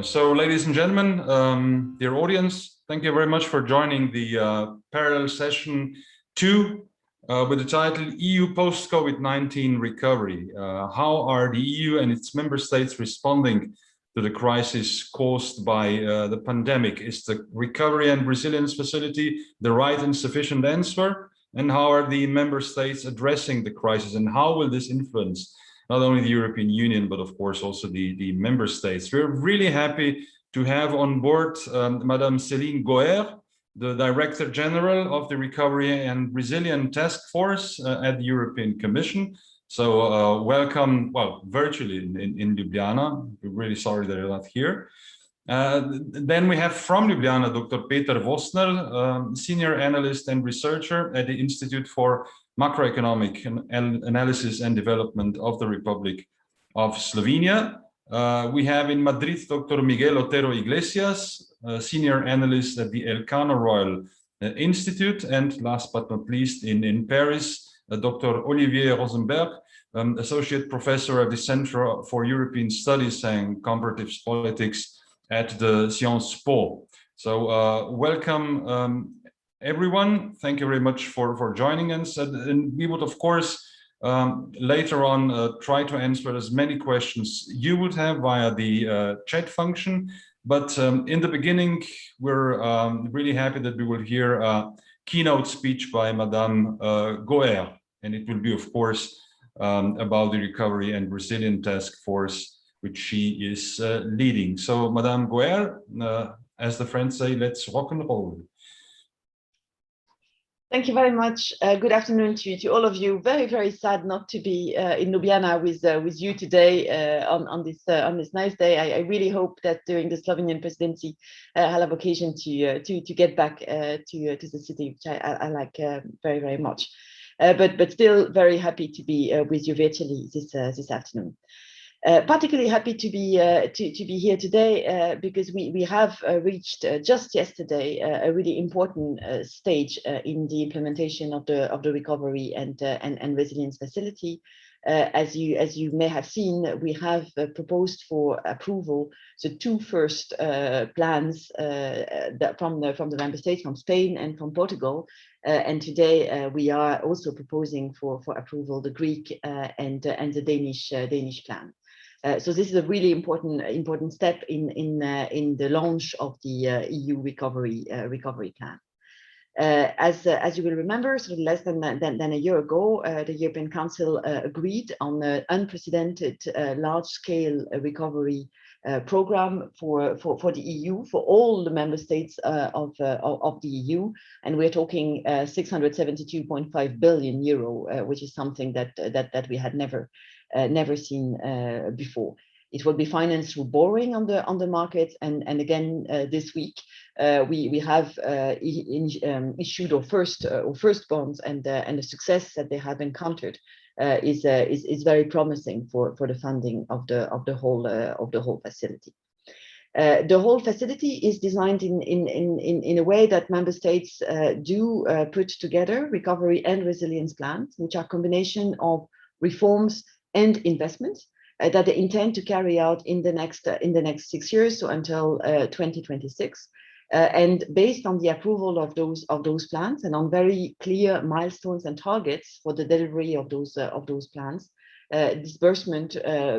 So, ladies and gentlemen, dear audience, thank you very much for joining the parallel session 2 with the title EU post-COVID-19 recovery. How are the EU and its member states responding to the crisis caused by the pandemic? Is the Recovery and Resilience Facility the right and sufficient answer? And how are the member states addressing the crisis, and how will this influence not only the European Union, but of course also the member states? We're really happy to have on board Madame Céline Goer, the Director General of the Recovery and Resilience Task Force at the European Commission. So welcome, well, virtually in Ljubljana. We're really sorry that you're not here. Then we have from Ljubljana, Dr. Peter Vosner, Senior Analyst and Researcher at the Institute for Macroeconomic Analysis and Development of the Republic of Slovenia. We have in Madrid, Dr. Miguel Otero Iglesias, Senior Analyst at the Elcano Royal Institute. And last but not least, in Paris, Dr. Olivier Rosenberg, Associate Professor at the Center for European Studies and Comparative Politics at the Sciences Po. So welcome everyone. Thank you very much for joining us. And we would, of course, later on try to answer as many questions you would have via the chat function. But in the beginning, we're really happy that we will hear a keynote speech by Madame Goer. And it will be, of course, about the Recovery and Resilience Task Force, which she is leading. So, Madame Goer, as the French say, let's rock and roll. Thank you very much. Good afternoon to all of you. Very, very sad not to be in Ljubljana with you today on this nice day. I really hope that during the Slovenian presidency, I'll have occasion to get back to the city, which I like very, very much. But still very happy to be with you virtually this afternoon. Particularly happy to be here today because we have reached just yesterday a really important stage in the implementation of the Recovery and Resilience Facility. As you may have seen, we have proposed for approval the two first plans from the member states, from Spain and from Portugal. And today we are also proposing for approval the Greek and the Danish plan. So this is a really important step in the launch of the EU recovery plan. As you will remember, sort of less than a year ago, the European Council agreed on an unprecedented large-scale recovery program for the EU, for all the member states of the EU, and we're talking 672.5 billion euro, which is something that we had never seen before. It will be financed through borrowing on the market, and again this week we have issued our first bonds, and the success that they have encountered is very promising for the funding of the whole facility. The whole facility is designed in a way that member states do put together recovery and resilience plans, which are a combination of reforms and investments that they intend to carry out in the next 6 years, so until 2026. And based on the approval of those plans and on very clear milestones and targets for the delivery of those plans, disbursement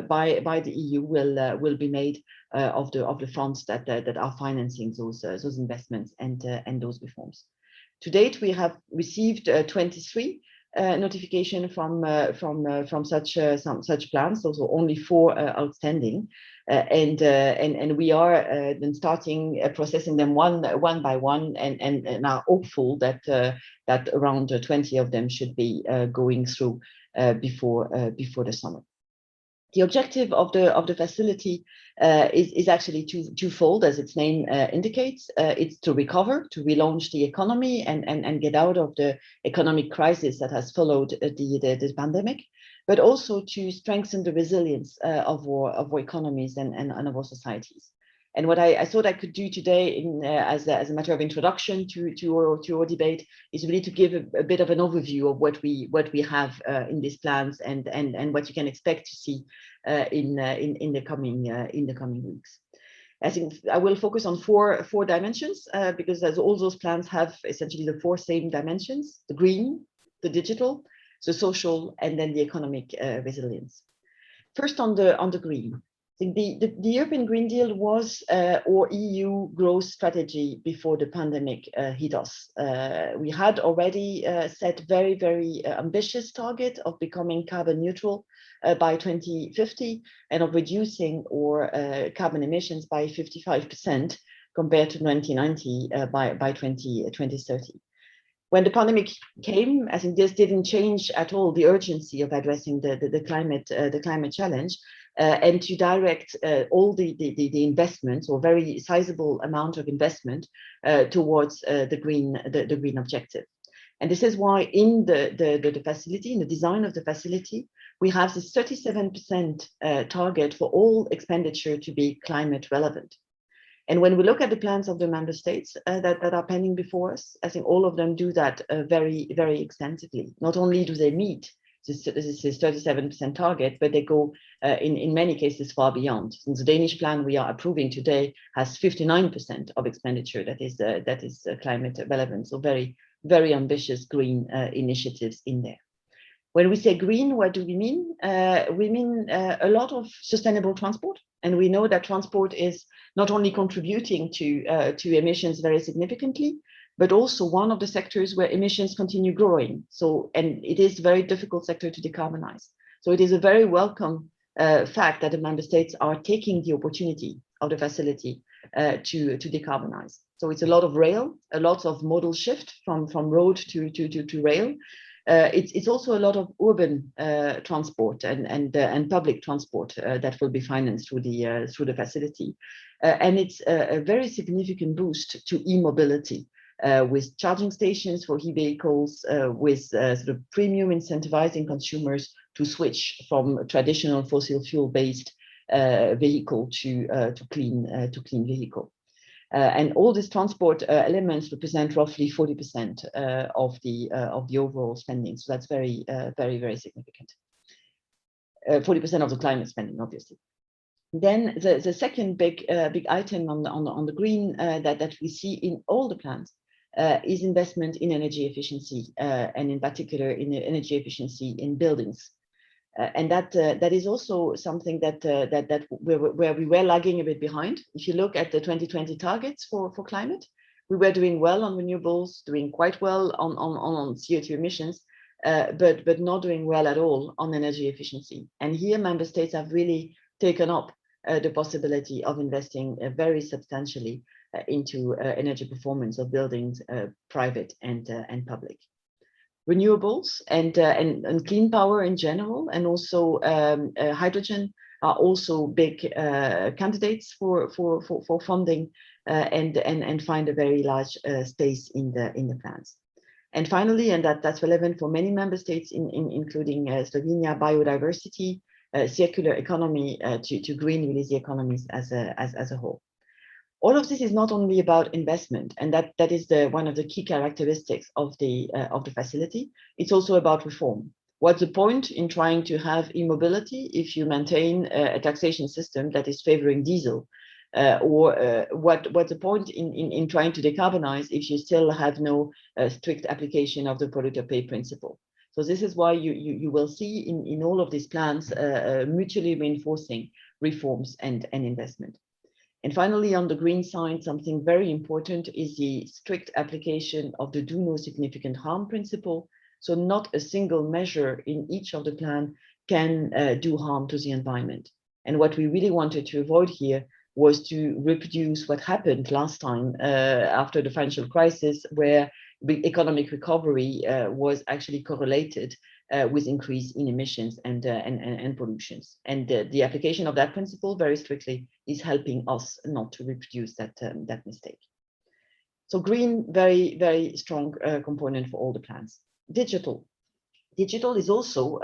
by the EU will be made of the funds that are financing those investments and those reforms. To date, we have received 23 notification from such plans, so only 4 outstanding, and we are then starting processing them one by one, and are hopeful that around 20 of them should be going through before the summer. The objective of the facility is actually twofold, as its name indicates. It's to recover, to relaunch the economy and get out of the economic crisis that has followed the pandemic, but also to strengthen the resilience of our economies and of our societies. And what I thought I could do today, as a matter of introduction to our debate, is really to give a bit of an overview of what we have in these plans and what you can expect to see in the coming weeks. I think I will focus on four dimensions because as all those plans have essentially the four same dimensions: the green, the digital, the social, and then the economic resilience. First on the green. I think the European Green Deal was our EU growth strategy before the pandemic hit us. We had already set very, very ambitious target of becoming carbon neutral by 2050 and of reducing our carbon emissions by 55% compared to 1990 by 2030. When the pandemic came, I think this didn't change at all the urgency of addressing the climate challenge and to direct all the investments, or very sizable amount of investment towards the green objective. And this is why in the facility, in the design of the facility, we have this 37% target for all expenditure to be climate relevant. And when we look at the plans of the member states that are pending before us, I think all of them do that very, very extensively. Not only do they meet this 37% target, but they go in many cases far beyond. Since the Danish plan we are approving today has 59% of expenditure that is climate relevant. So very, very ambitious green initiatives in there. When we say green, what do we mean? We mean a lot of sustainable transport. And we know that transport is not only contributing to emissions very significantly, but also one of the sectors where emissions continue growing. So, and it is a very difficult sector to decarbonize. So it is a very welcome fact that the member states are taking the opportunity of the facility to decarbonize. So it's a lot of rail, a lot of modal shift from road to rail. It's also a lot of urban transport and public transport that will be financed through the facility, and it's a very significant boost to e-mobility with charging stations for e-vehicles, with sort of premium incentivizing consumers to switch from traditional fossil fuel-based vehicle to clean vehicle. And all these transport elements represent roughly 40% of the overall spending. So that's very, very significant. 40% of the climate spending, obviously. Then the second big item on the green that we see in all the plans is investment in energy efficiency, and in particular in energy efficiency in buildings. And that is also something that where we were lagging a bit behind. If you look at the 2020 targets for climate, we were doing well on renewables, doing quite well on CO2 emissions, but not doing well at all on energy efficiency. And here, member states have really taken up the possibility of investing very substantially into energy performance of buildings, private and public. Renewables and clean power in general, and also hydrogen are also big candidates for funding and find a very large space in the plans. And finally, and that's relevant for many member states, including Slovenia, biodiversity, circular economy to green really the economies as a whole. All of this is not only about investment, and that is one of the key characteristics of the facility. It's also about reform. What's the point in trying to have e-mobility if you maintain a taxation system that is favoring diesel? Or what's the point in trying to decarbonize if you still have no strict application of the polluter pay principle? So this is why you will see in all of these plans mutually reinforcing reforms and investment. And finally, on the green side, something very important is the strict application of the do no significant harm principle. So not a single measure in each of the plan can do harm to the environment. And what we really wanted to avoid here was to reproduce what happened last time after the financial crisis, where the economic recovery was actually correlated with increase in emissions and pollutions. And the application of that principle very strictly is helping us not to reproduce that mistake. So green, very, very strong component for all the plans. Digital is also,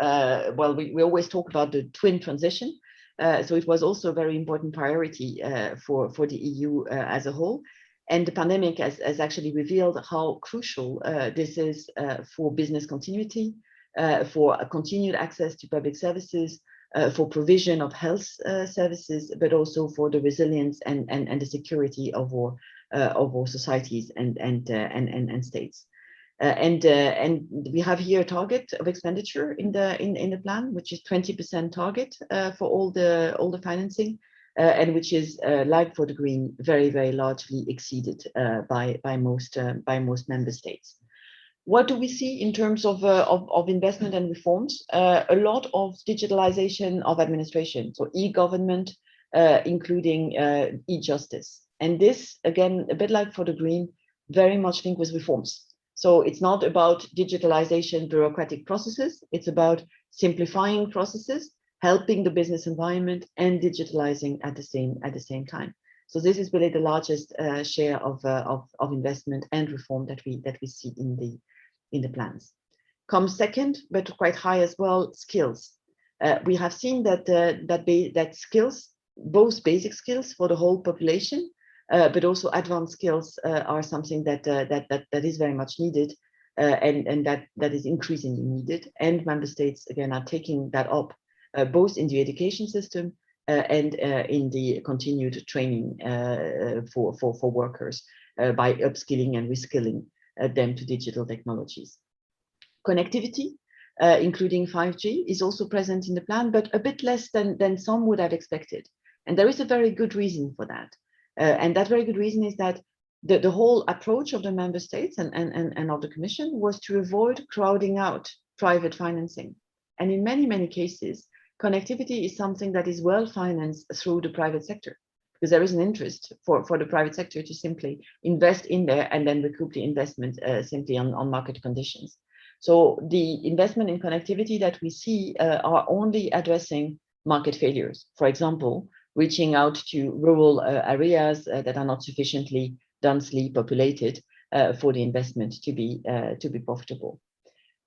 well, we always talk about the twin transition. So it was also a very important priority for the EU as a whole. And the pandemic has actually revealed how crucial this is for business continuity, for a continued access to public services, for provision of health services, but also for the resilience and the security of our societies and states. And we have here a target of expenditure in the plan, which is 20% target for all the financing, and which is like for the green, very largely exceeded by most member states. What do we see in terms of investment and reforms? A lot of digitalization of administration, so e-government, including e-justice. And this, again, a bit like for the green, very much linked with reforms. So it's not about digitalization, bureaucratic processes. It's about simplifying processes, helping the business environment, and digitalizing at the same time. So this is really the largest share of investment and reform that we see in the plans. Comes second, but quite high as well, skills. We have seen that skills, both basic skills for the whole population, but also advanced skills are something that is very much needed, and that is increasingly needed. And member states again are taking that up, both in the education system and in the continued training for workers by upskilling and reskilling them to digital technologies. Connectivity, including 5G, is also present in the plan, but a bit less than some would have expected. And there is a very good reason for that. And that very good reason is that the whole approach of the member states and of the Commission was to avoid crowding out private financing. And in many cases, connectivity is something that is well financed through the private sector, because there is an interest for the private sector to simply invest in there and then recoup the investment simply on market conditions. So the investment in connectivity that we see are only addressing market failures. For example, reaching out to rural areas that are not sufficiently densely populated for the investment to be profitable.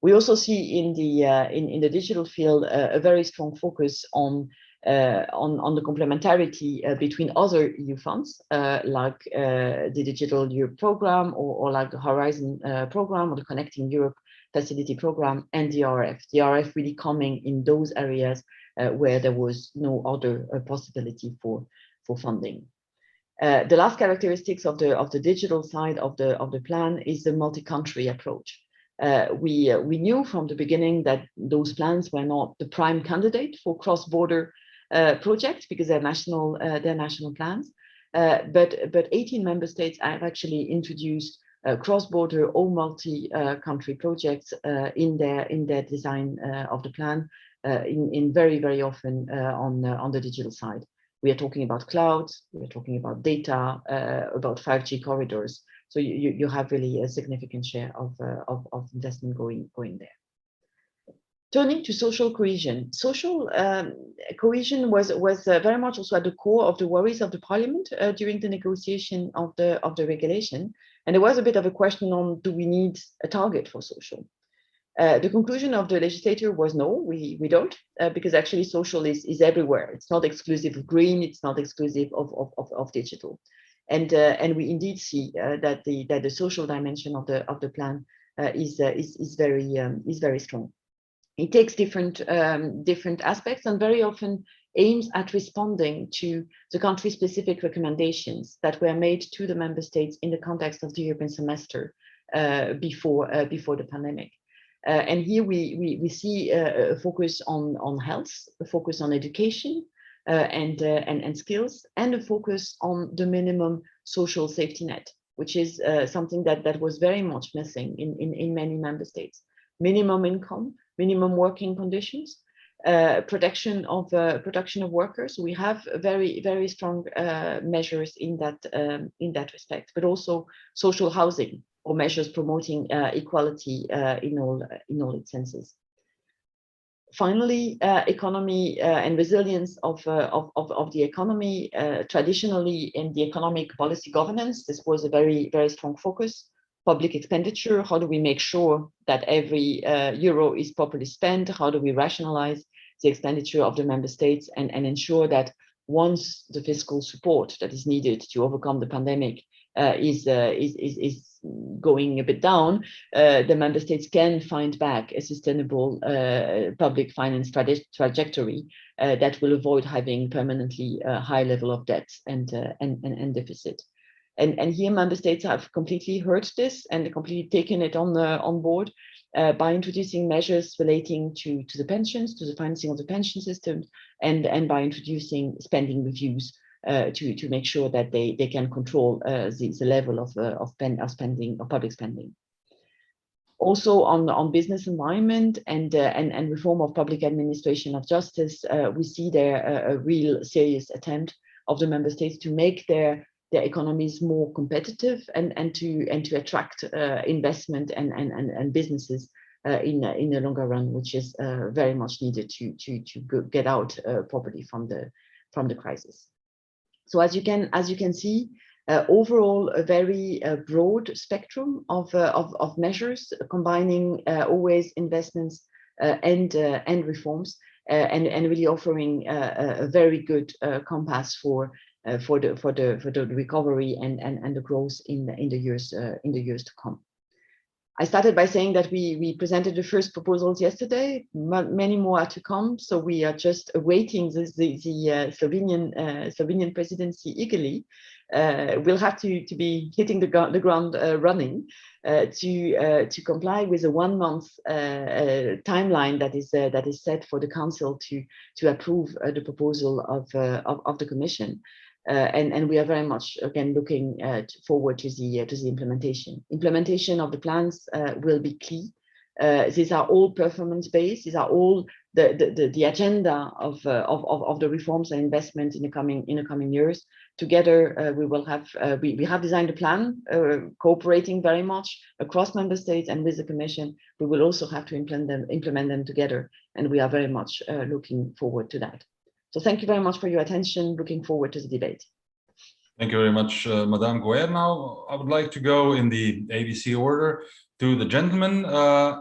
We also see in the digital field a very strong focus on the complementarity between other EU funds, like the Digital Europe program, or like the Horizon program, or the Connecting Europe Facility program, and the RF. The RF really coming in those areas where there was no other possibility for funding. The last characteristics of the digital side of the plan is the multi-country approach. We knew from the beginning that those plans were not the prime candidate for cross-border projects because they're national plans. But 18 member states have actually introduced cross-border or multi-country projects in their design of the plan, in very often on the digital side. We are talking about clouds, we are talking about data, about 5G corridors. So you have really a significant share of investment going there. Turning to social cohesion. Social cohesion was very much also at the core of the worries of the Parliament during the negotiation of the regulation. And there was a bit of a question on, do we need a target for social? The conclusion of the legislator was no, we don't, because actually social is everywhere. It's not exclusive of green, it's not exclusive of digital. And we indeed see that the social dimension of the plan is very strong. It takes different aspects and very often aims at responding to the country-specific recommendations that were made to the member states in the context of the European semester before the pandemic. And here we see a focus on health, a focus on education and skills, and a focus on the minimum social safety net, which is something that was very much missing in many member states. Minimum income, minimum working conditions, protection of workers. We have very strong measures in that respect, but also social housing, or measures promoting equality in all its senses. Finally, economy and resilience of the economy. Traditionally, in the economic policy governance, this was a very strong focus. Public expenditure, how do we make sure that every euro is properly spent? How do we rationalize the expenditure of the member states and ensure that once the fiscal support that is needed to overcome the pandemic is going a bit down, the member states can find back a sustainable public finance trajectory that will avoid having permanently high level of debt and deficit. And here member states have completely heard this and completely taken it on board by introducing measures relating to the pensions, to the financing of the pension system, and by introducing spending reviews to make sure that they can control the level of spending, of public spending. Also on business environment and reform of public administration of justice, we see there a real serious attempt of the member states to make their economies more competitive and to attract investment and businesses in the longer run, which is very much needed to get out properly from the crisis. So as you can see, overall a very broad spectrum of measures combining always investments and reforms and really offering a very good compass for the recovery and the growth in the years to come. I started by saying that we presented the first proposals yesterday. Many more are to come, so we are just awaiting the Slovenian presidency eagerly. We'll have to be hitting the ground running to comply with a 1 month timeline that is set for the council to approve the proposal of the Commission. And we are very much again looking forward to the implementation. Implementation of the plans will be key. These are all performance-based. These are all the agenda of the reforms and investment in the coming years. Together, we will have we have designed a plan cooperating very much across member states and with the Commission. We will also have to implement them together, and we are very much looking forward to that. So thank you very much for your attention. Looking forward to the debate. Thank you very much, Madame Goyer. Now, I would like to go in the ABC order to the gentlemen,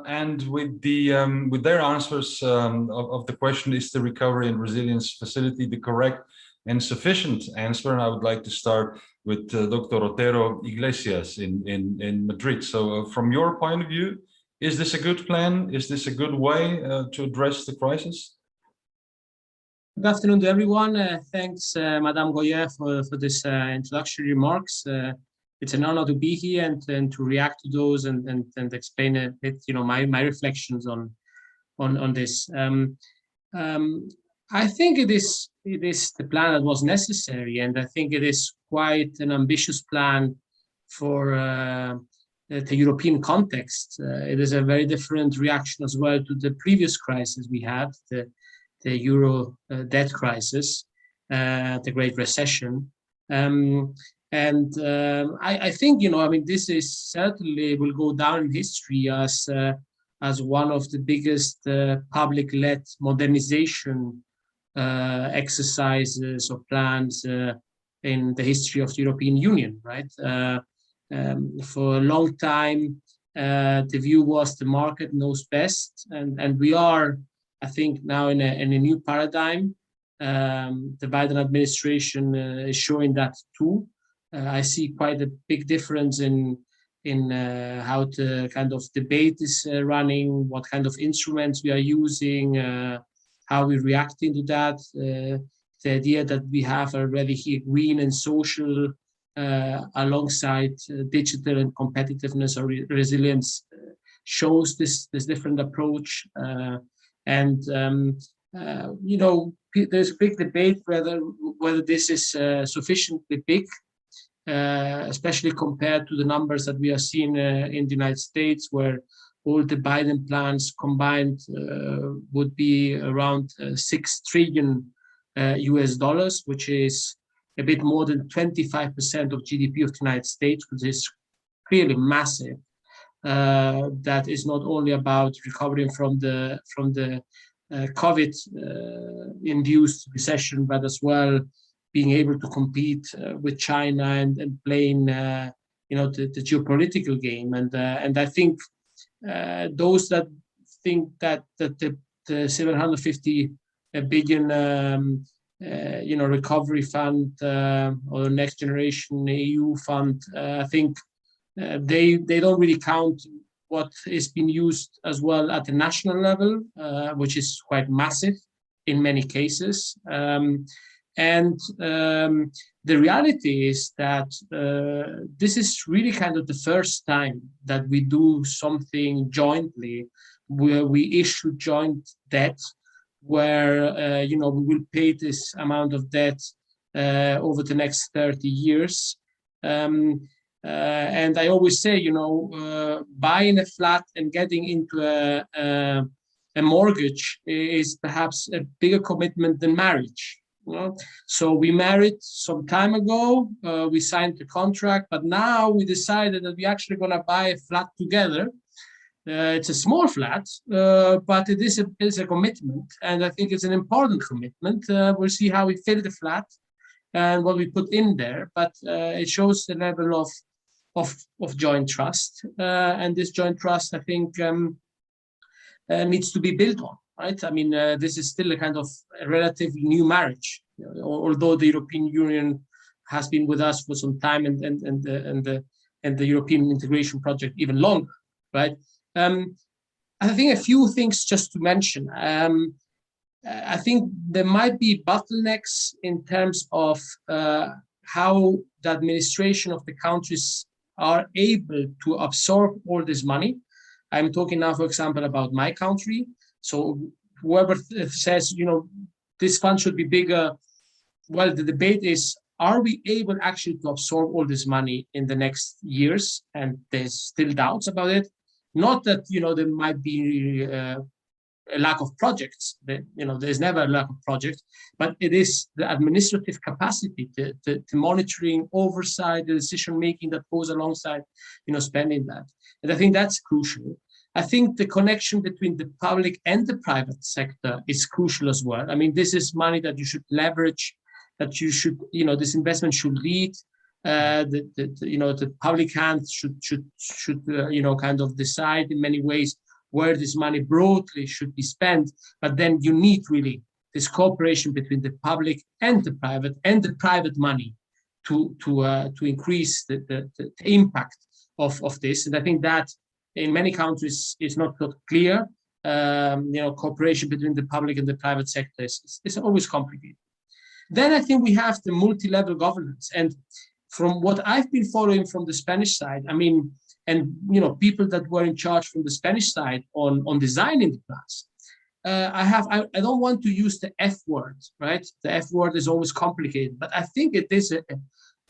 and with their answers of the question, is the Recovery and Resilience Facility the correct and sufficient answer? And I would like to start with Dr. Otero Iglesias in Madrid. So from your point of view, is this a good plan? Is this a good way to address the crisis? Good afternoon to everyone. Thanks, Madame Goyer, for this introductory remarks. It's an honor to be here and to react to those and explain a bit, my reflections on this. I think it is the plan that was necessary, and I think it is quite an ambitious plan for the European context. It is a very different reaction as well to the previous crisis we had, the Euro debt crisis, the Great Recession. I think, this is certainly will go down in history as one of the biggest public-led modernization exercises or plans in the history of the European Union, right? For a long time, the view was the market knows best, and we are, I think, now in a new paradigm. The Biden administration is showing that too. I see quite a big difference in how the kind of debate is running, what kind of instruments we are using, how we're reacting to that. The idea that we have already here green and social alongside digital and competitiveness or resilience shows this different approach. There's a big debate whether this is sufficiently big, especially compared to the numbers that we are seeing in the United States, where all the Biden plans combined would be around $6 trillion US, which is a bit more than 25% of GDP of the United States, which is clearly massive. That is not only about recovering from the COVID induced recession, but as well being able to compete with China and playing the geopolitical game. And I think those that think that the 750 billion recovery fund or next generation EU fund, I think they don't really count what is being used as well at the national level, which is quite massive in many cases. The reality is that this is really kind of the first time that we do something jointly, where we issue joint debt, where we will pay this amount of debt over the next 30 years. And I always say, buying a flat and getting into a mortgage is perhaps a bigger commitment than marriage. So we married some time ago, we signed the contract, but now we decided that we're actually going to buy a flat together. It's a small flat, but it is a commitment, and I think it's an important commitment. We'll see how we fill the flat and what we put in there, but it shows the level of joint trust, and this joint trust, I think, needs to be built on. Right? I mean, this is still a kind of a relatively new marriage, although the European Union has been with us for some time, and the European integration project even longer, right? I think a few things just to mention. I think there might be bottlenecks in terms of how the administration of the countries are able to absorb all this money. I'm talking now, for example, about my country. So whoever says, this fund should be bigger, well, the debate is, are we able actually to absorb all this money in the next years? And there's still doubts about it. Not that, there might be a lack of projects. There's never a lack of projects, but it is the administrative capacity, the monitoring, oversight, the decision-making that goes alongside, spending that. And I think that's crucial. I think the connection between the public and the private sector is crucial as well. I mean, this is money that you should leverage, that you should, this investment should lead. The public hand should kind of decide in many ways where this money broadly should be spent. But then you need really this cooperation between the public and the private money to increase the impact of this. And I think that in many countries is not clear. Cooperation between the public and the private sector is always complicated. Then I think we have the multi-level governance. And from what I've been following from the Spanish side, I mean, and people that were in charge from the Spanish side on designing the plans, I don't want to use the F word, right? The F word is always complicated, but I think it is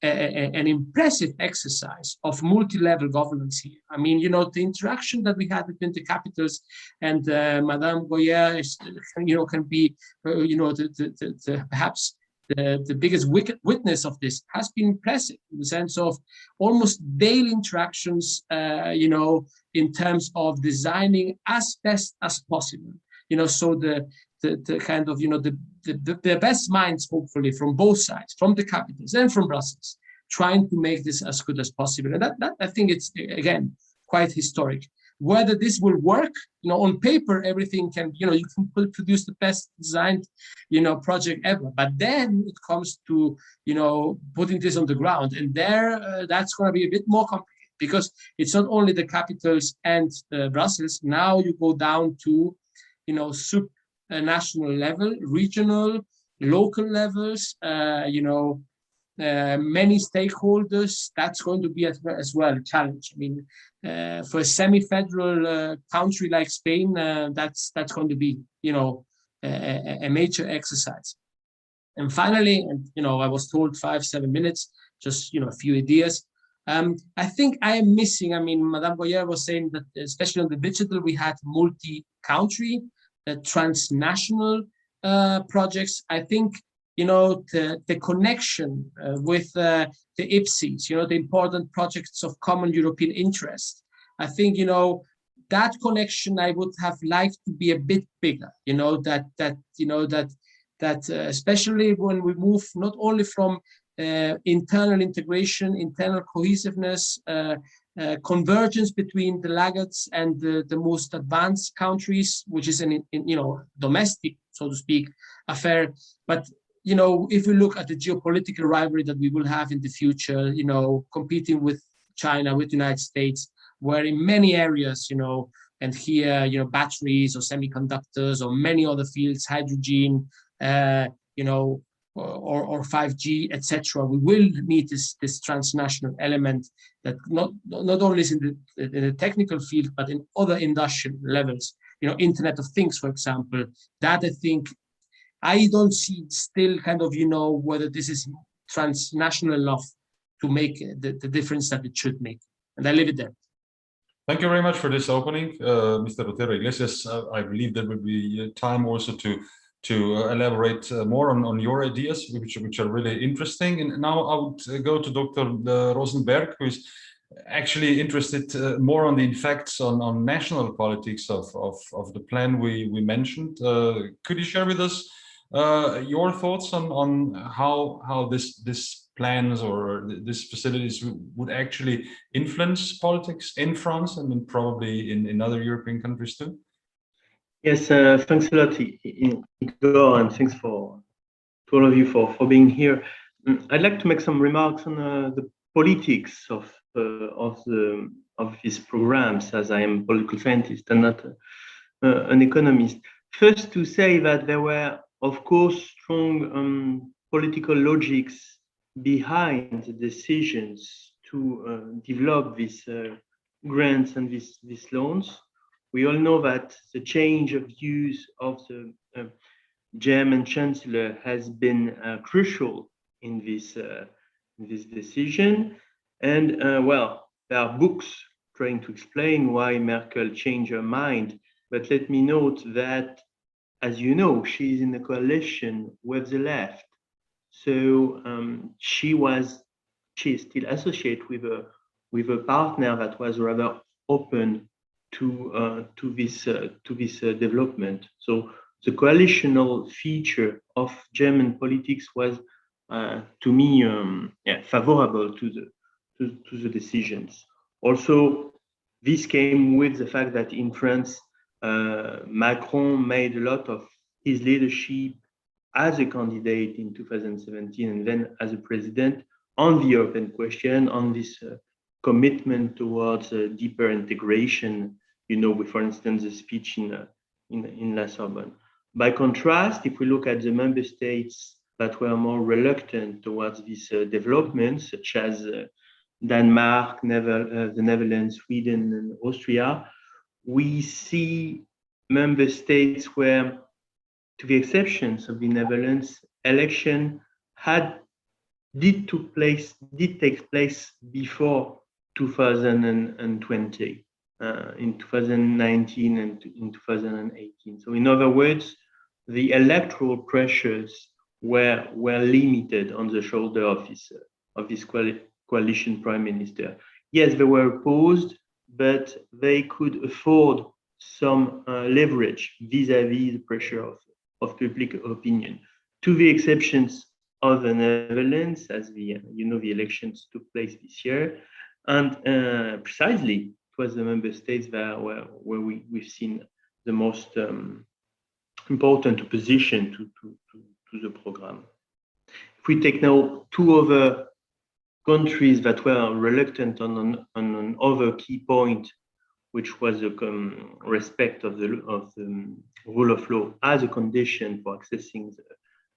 an impressive exercise of multi-level governance here. I mean, the interaction that we had between the capitals and Madame Goyer is, can be, perhaps the biggest witness of this has been impressive in the sense of almost daily interactions, in terms of designing as best as possible. So the kind of, the best minds, hopefully, from both sides, from the capitals and from Brussels, trying to make this as good as possible. And that I think it's, again, quite historic. Whether this will work, on paper, everything can, you can produce the best designed, project ever. But then it comes to, putting this on the ground. And there, that's going to be a bit more complicated because it's not only the capitals and Brussels. Now you go down to, national level, regional, local levels, many stakeholders. That's going to be as well a challenge. I mean, for a semi-federal country like Spain, that's going to be, a major exercise. And finally, I was told 5-7 minutes, just, a few ideas. I think I am missing, I mean, Madame Goyer was saying that, especially on the digital, we had multi-country, transnational projects. I think, the connection with the IPCs, the important projects of common European interest. I think, that connection I would have liked to be a bit bigger, that especially when we move not only from internal integration, internal cohesiveness, convergence between the laggards and the most advanced countries, which is an domestic, so to speak, affair. But if we look at the geopolitical rivalry that we will have in the future, competing with China, with the United States, where in many areas, and here, batteries or semiconductors or many other fields, hydrogen, or 5G, etc. We will need this transnational element that not only is in the technical field, but in other industrial levels. Internet of Things, for example. That I think I don't see still kind of whether this is transnational enough to make the difference that it should make. And I leave it there. Thank you very much for this opening, Mr. Otero Iglesias. I believe there will be time also to elaborate more on your ideas, which are really interesting. And now I would go to Dr. Rosenberg, who is actually interested more on the effects on national politics of the plan we mentioned. Could you share with us your thoughts on how this plans or these facilities would actually influence politics in France and then probably in other European countries too? Yes, thanks a lot, Igor, and thanks to all of you for being here. I'd like to make some remarks on the politics of these programs, as I am a political scientist and not an economist. First, to say that there were, of course, strong political logics behind the decisions to develop these grants and these loans. We all know that the change of views of the German Chancellor has been crucial in this decision. And well, there are books trying to explain why Merkel changed her mind. But let me note that, as you know, she's in a coalition with the left. So she is still associated with a partner that was rather open to this development. So the coalitional feature of German politics was, to me, favorable to the decisions. Also, this came with the fact that in France, Macron made a lot of his leadership as a candidate in 2017 and then as a president on the European question, on this commitment towards deeper integration, with, for instance, the speech in La Sorbonne. By contrast, if we look at the member states that were more reluctant towards this development, such as Denmark, the Netherlands, Sweden, and Austria, we see member states where, to the exceptions of the Netherlands, election did take place before 2020, in 2019 and in 2018. So in other words, the electoral pressures were limited on the shoulder of this coalition prime minister. Yes, they were opposed, but they could afford some leverage vis-à-vis the pressure of public opinion. To the exceptions of the Netherlands, as the elections took place this year, and precisely it was the member states where we've seen the most important opposition to the program. If we take now two other countries that were reluctant on an other key point, which was the respect of the rule of law as a condition for accessing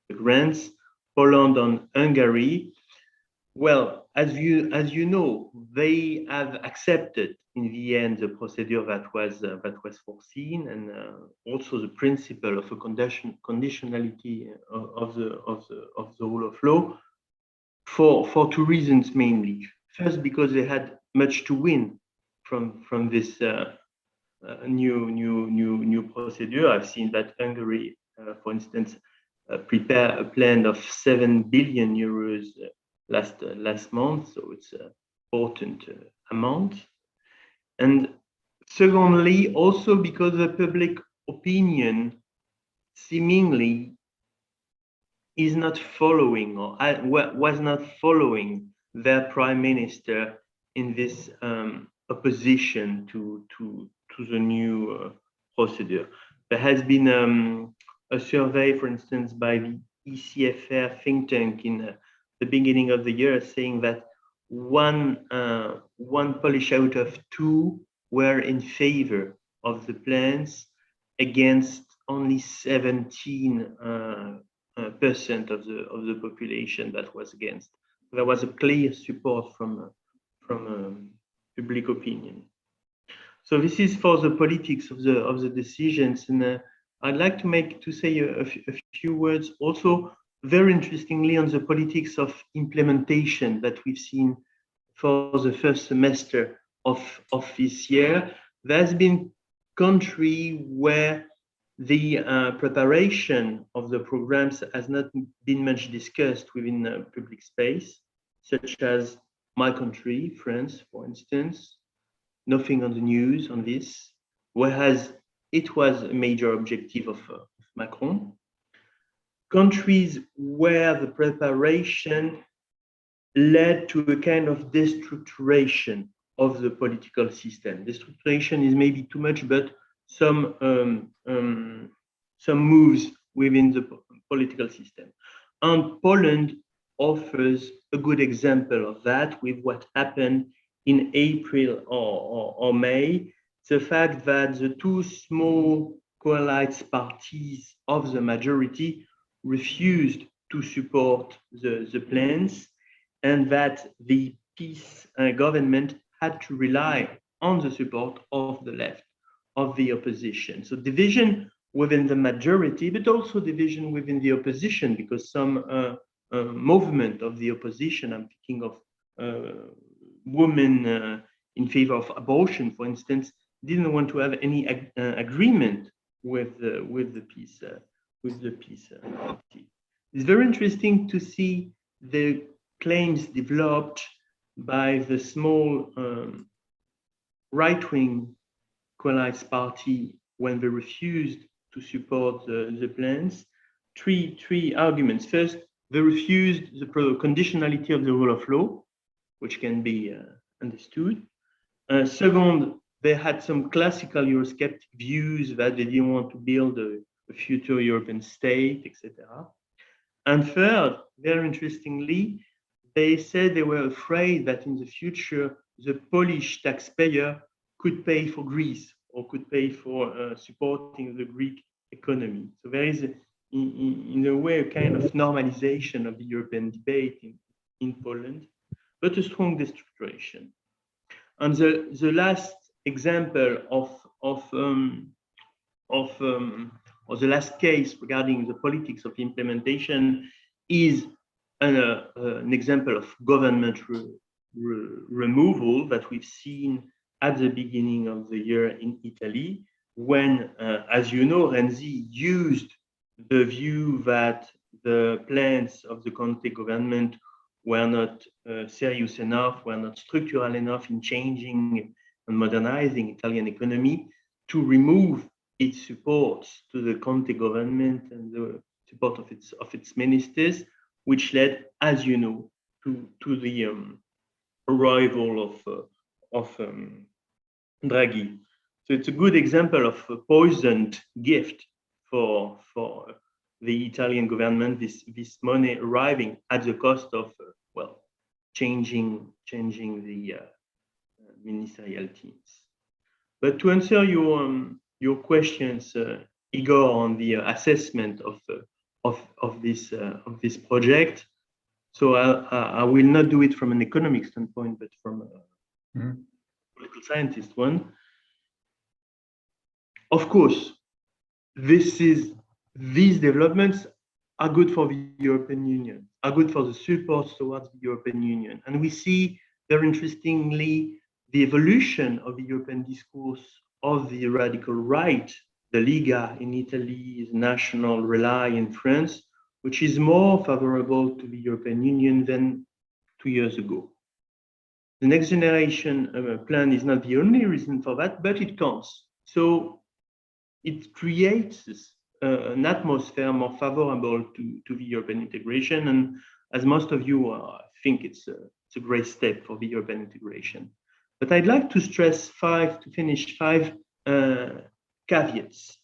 the grants, Poland and Hungary. Well, as you know, they have accepted in the end the procedure that was foreseen, and also the principle of a conditionality of the rule of law for two reasons mainly. First, because they had much to win from this new procedure. I've seen that Hungary, for instance, prepare a plan of 7 billion euros last month, so it's an important amount. And secondly, also because the public opinion seemingly is not following or was not following their prime minister in this opposition to the new procedure. There has been a survey, for instance, by the ECFR think tank in the beginning of the year, saying that one Polish out of two were in favor of the plans, against only 17% of the population that was against. There was a clear support from public opinion. So this is for the politics of the decisions, and I'd like to say a few words also, very interestingly, on the politics of implementation that we've seen for the first semester of this year. There's been country where the preparation of the programs has not been much discussed within the public space, such as my country, France, for instance. Nothing on the news on this, whereas it was a major objective of Macron. Countries where the preparation led to a kind of destructuration of the political system. Destructuration is maybe too much, but some moves within the political system. And Poland offers a good example of that with what happened in April or May. The fact that the two small coalition parties of the majority refused to support the plans, and that the peace government had to rely on the support of the left, of the opposition. So division within the majority, but also division within the opposition, because some movement of the opposition, I'm thinking of women in favor of abortion, for instance, didn't want to have any agreement with the peace party. It's very interesting to see the claims developed by the small right-wing coalition party when they refused to support the plans. Three arguments. First, they refused the conditionality of the rule of law, which can be understood. Second, they had some classical Eurosceptic views that they didn't want to build a future European state, etc. And third, very interestingly, they said they were afraid that in the future, the Polish taxpayer could pay for Greece or could pay for supporting the Greek economy. So there is, in a way, a kind of normalization of the European debate in Poland, but a strong destructuration. And the last example or the last case regarding the politics of implementation is an example of government removal that we've seen at the beginning of the year in Italy, when, as you know, Renzi used the view that the plans of the Conte government were not serious enough, were not structural enough in changing and modernizing Italian economy, to remove its support to the Conte government and the support of its ministers, which led, as you know, to the arrival of Draghi. So it's a good example of a poisoned gift for the Italian government, this money arriving at the cost of changing the ministerial teams. But to answer your questions, Igor, on the assessment of this project, so I will not do it from an economic standpoint, but from a political scientist one. Of course, these developments are good for the European Union, are good for the support towards the European Union. And we see, very interestingly, the evolution of the European discourse of the radical right, the Liga in Italy, the National Relay in France, which is more favorable to the European Union than 2 years ago. The Next Generation plan is not the only reason for that, but it counts. So it creates an atmosphere more favorable to the European integration. And as most of you think, it's a great step for the European integration. But I'd like to stress five caveats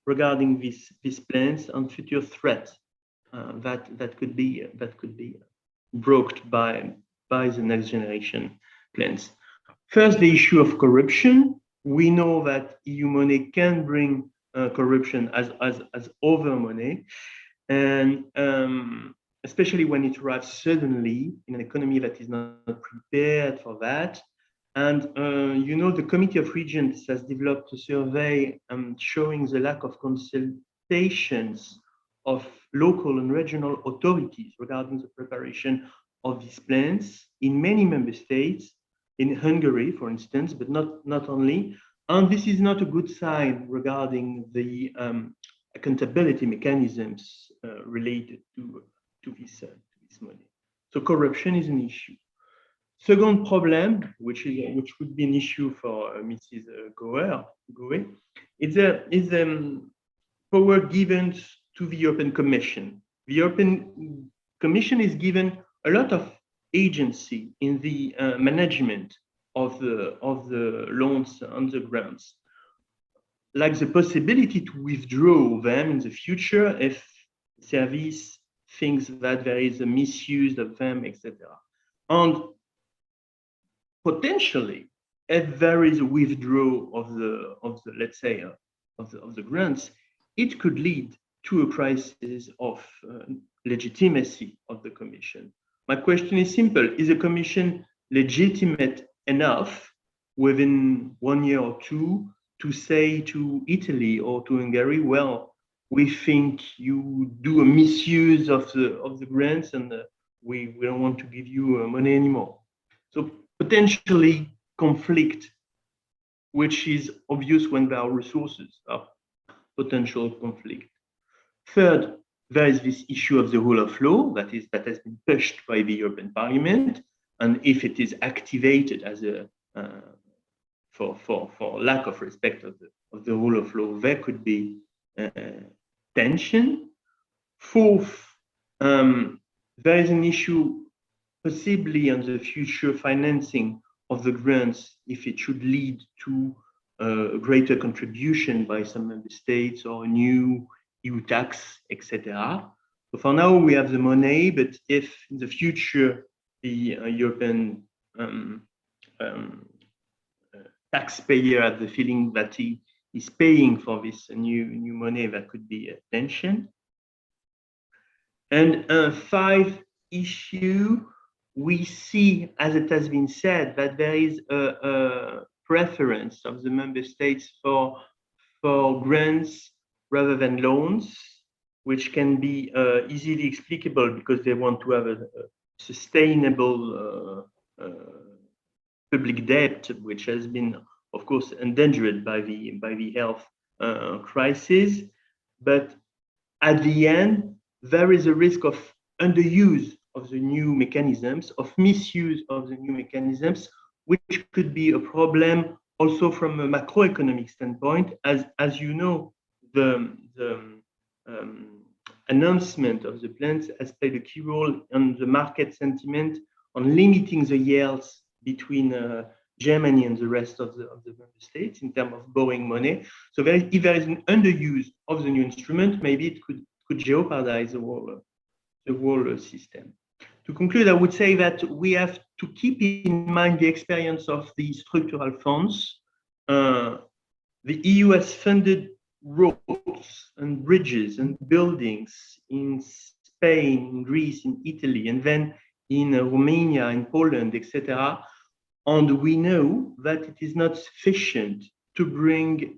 regarding these plans and future threats that could be brought by by the next generation plans. First, the issue of corruption. We know that EU money can bring corruption as over money, and especially when it arrives suddenly in an economy that is not prepared for that. And the Committee of Regions has developed a survey showing the lack of consultations of local and regional authorities regarding the preparation of these plans in many member states, in Hungary, for instance, but not only. And this is not a good sign regarding the accountability mechanisms related to this money. So corruption is an issue. Second problem, which would be an issue for Mrs. Goe, is power given to the European Commission. The European Commission is given a lot of agency in the management of the loans and the grants, like the possibility to withdraw them in the future if service thinks that there is a misuse of them, etc. And potentially, if there is a withdrawal of the let's say of the grants, it could lead to a crisis of legitimacy of the Commission. My question is simple: is the Commission legitimate enough within 1 year or two to say to Italy or to Hungary, well, we think you do a misuse of the grants and we don't want to give you money anymore? So potentially conflict, which is obvious when there are resources, are potential conflict. Third, there is this issue of the rule of law that has been pushed by the European Parliament, and if it is activated as a for lack of respect of the rule of law, there could be tension. Fourth, there is an issue possibly on the future financing of the grants if it should lead to a greater contribution by some member states or a new EU tax, etc. So for now we have the money, but if in the future the European taxpayer has the feeling that he is paying for this new money, there could be a tension. And five issue, we see, as it has been said, that there is a preference of the member states for grants rather than loans, which can be easily explicable because they want to have a sustainable public debt, which has been, of course, endangered by the health crisis. But at the end, there is a risk of underuse of the new mechanisms, of misuse of the new mechanisms, which could be a problem also from a macroeconomic standpoint. As you know, the announcement of the plans has played a key role in the market sentiment on limiting the yields between Germany and the rest of the member states in terms of borrowing money. So if there is an underuse of the new instrument, maybe it could jeopardize the whole system. To conclude, I would say that we have to keep in mind the experience of the structural funds. The EU has funded roads and bridges and buildings in Spain, in Greece, in Italy, and then in Romania, in Poland, etc. And we know that it is not sufficient to bring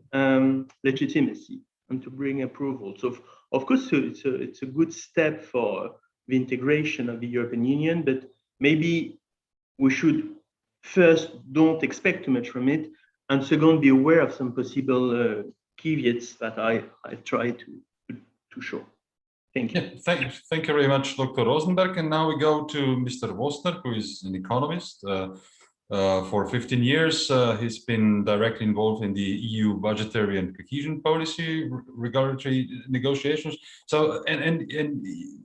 legitimacy and to bring approval. So, of course, it's a good step for the integration of the European Union, but maybe we should first don't expect too much from it, and second, be aware of some possible caveats that I try to show. Thank you. Yeah, thank you very much, Dr. Rosenberg. And now we go to Mr. Wostner, who is an economist. For 15 years, he's been directly involved in the EU budgetary and cohesion policy regulatory negotiations. So, and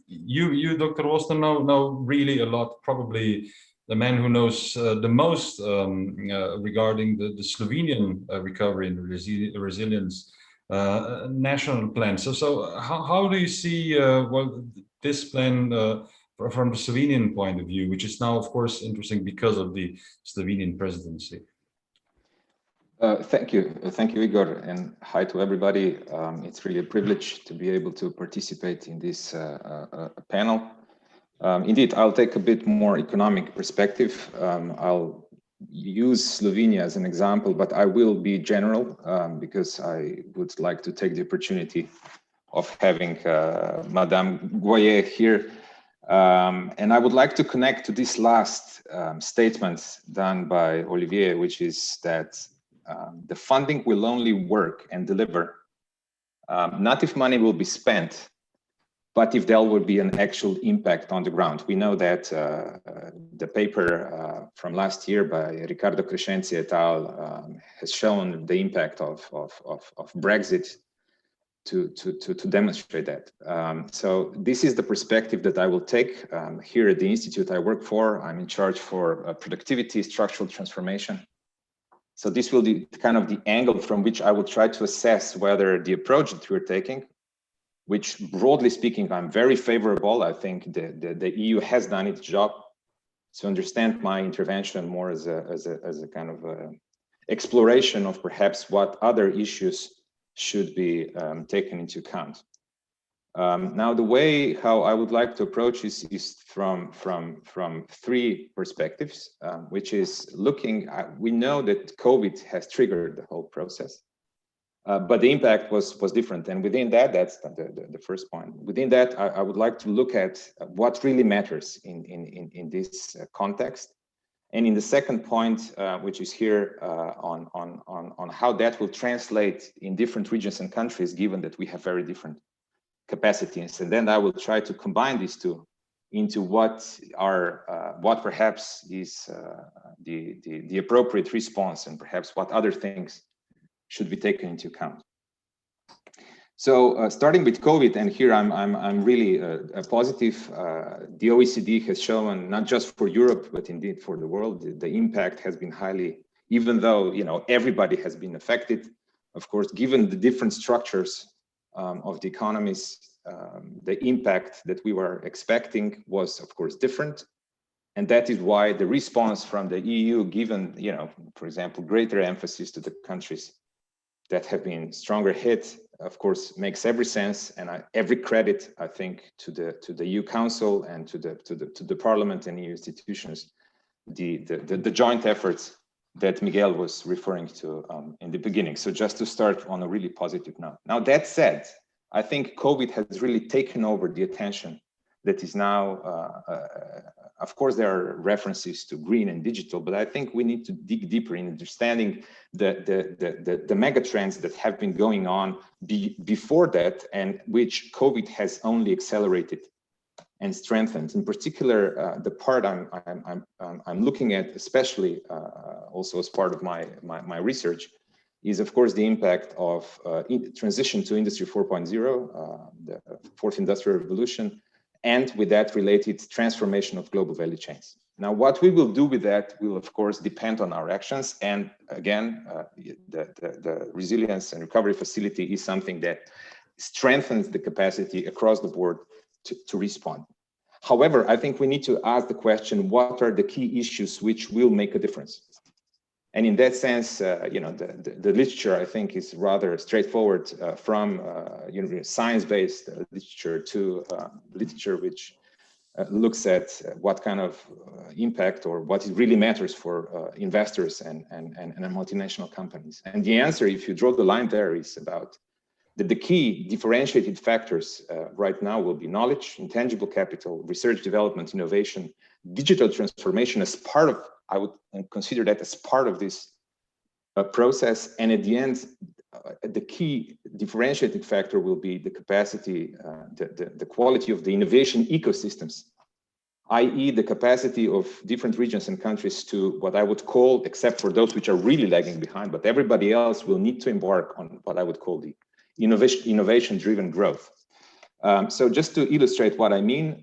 you, Dr. Wostner, know really a lot, probably the man who knows the most regarding the Slovenian recovery and resilience national plan. So how do you see this plan from the Slovenian point of view, which is now, of course, interesting because of the Slovenian presidency? Thank you, Igor, and hi to everybody. It's really a privilege to be able to participate in this panel. Indeed, I'll take a bit more economic perspective. I'll use Slovenia as an example, but I will be general because I would like to take the opportunity of having Madame Goye here. And I would like to connect to this last statement done by Olivier, which is that the funding will only work and deliver, not if money will be spent, but if there will be an actual impact on the ground. We know that the paper from last year by Riccardo Crescenzi et al. Has shown the impact of Brexit to demonstrate that. So this is the perspective that I will take here at the institute I work for. I'm in charge for productivity, structural transformation. So this will be kind of the angle from which I will try to assess whether the approach that we're taking, which broadly speaking, I'm very favorable. I think the EU has done its job. To understand my intervention more as a kind of exploration of perhaps what other issues should be taken into account. Now, the way how I would like to approach this is from three perspectives, which is looking at, we know that COVID has triggered the whole process, but the impact was different. And within that, that's the first point. Within that, I would like to look at what really matters in this context. And in the second point, which is here on how that will translate in different regions and countries, given that we have very different capacities, and then I will try to combine these two into what perhaps is the appropriate response, and perhaps what other things should be taken into account. So starting with COVID, and here I'm really positive. The OECD has shown, not just for Europe but indeed for the world, the impact has been highly, even though everybody has been affected. Of course, given the different structures of the economies, the impact that we were expecting was, of course, different. And that is why the response from the EU, given, for example, greater emphasis to the countries that have been stronger hit, of course, makes every sense, and every credit, I think, to the EU Council and to the Parliament and EU institutions, the joint efforts that Miguel was referring to in the beginning. So just to start on a really positive note. Now, that said, I think COVID has really taken over the attention that is now, of course, there are references to green and digital, but I think we need to dig deeper in understanding the mega trends that have been going on before that, and which COVID has only accelerated and strengthened. In particular, the part I'm looking at, especially also as part of my research, is of course the impact of transition to Industry 4.0, the fourth industrial revolution, and with that related transformation of global value chains. Now, what we will do with that will of course depend on our actions. And again, the resilience and recovery facility is something that strengthens the capacity across the board to respond. However, I think we need to ask the question, what are the key issues which will make a difference? And in that sense, the literature, I think, is rather straightforward from science-based literature to literature which looks at what kind of impact or what really matters for investors and multinational companies. And the answer, if you draw the line there, is about the key differentiated factors right now will be knowledge, intangible capital, research, development, innovation, digital transformation as part of, I would consider that as part of this process. And at the end, the key differentiating factor will be the capacity, the quality of the innovation ecosystems, i.e. the capacity of different regions and countries to what I would call, except for those which are really lagging behind, but everybody else will need to embark on what I would call the innovation-driven growth. So just to illustrate what I mean,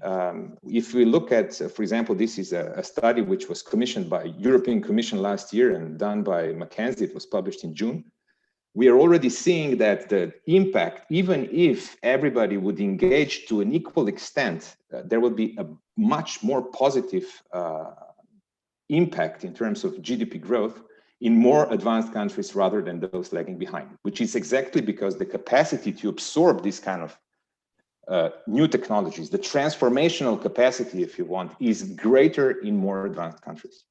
if we look at, for example, this is a study which was commissioned by European Commission last year and done by McKinsey. It was published in June. we are already seeing that the impact, even if everybody would engage to an equal extent, there will be a much more positive impact in terms of GDP growth in more advanced countries rather than those lagging behind, which is exactly because the capacity to absorb this kind of new technologies, the transformational capacity, if you want, is greater in more advanced countries.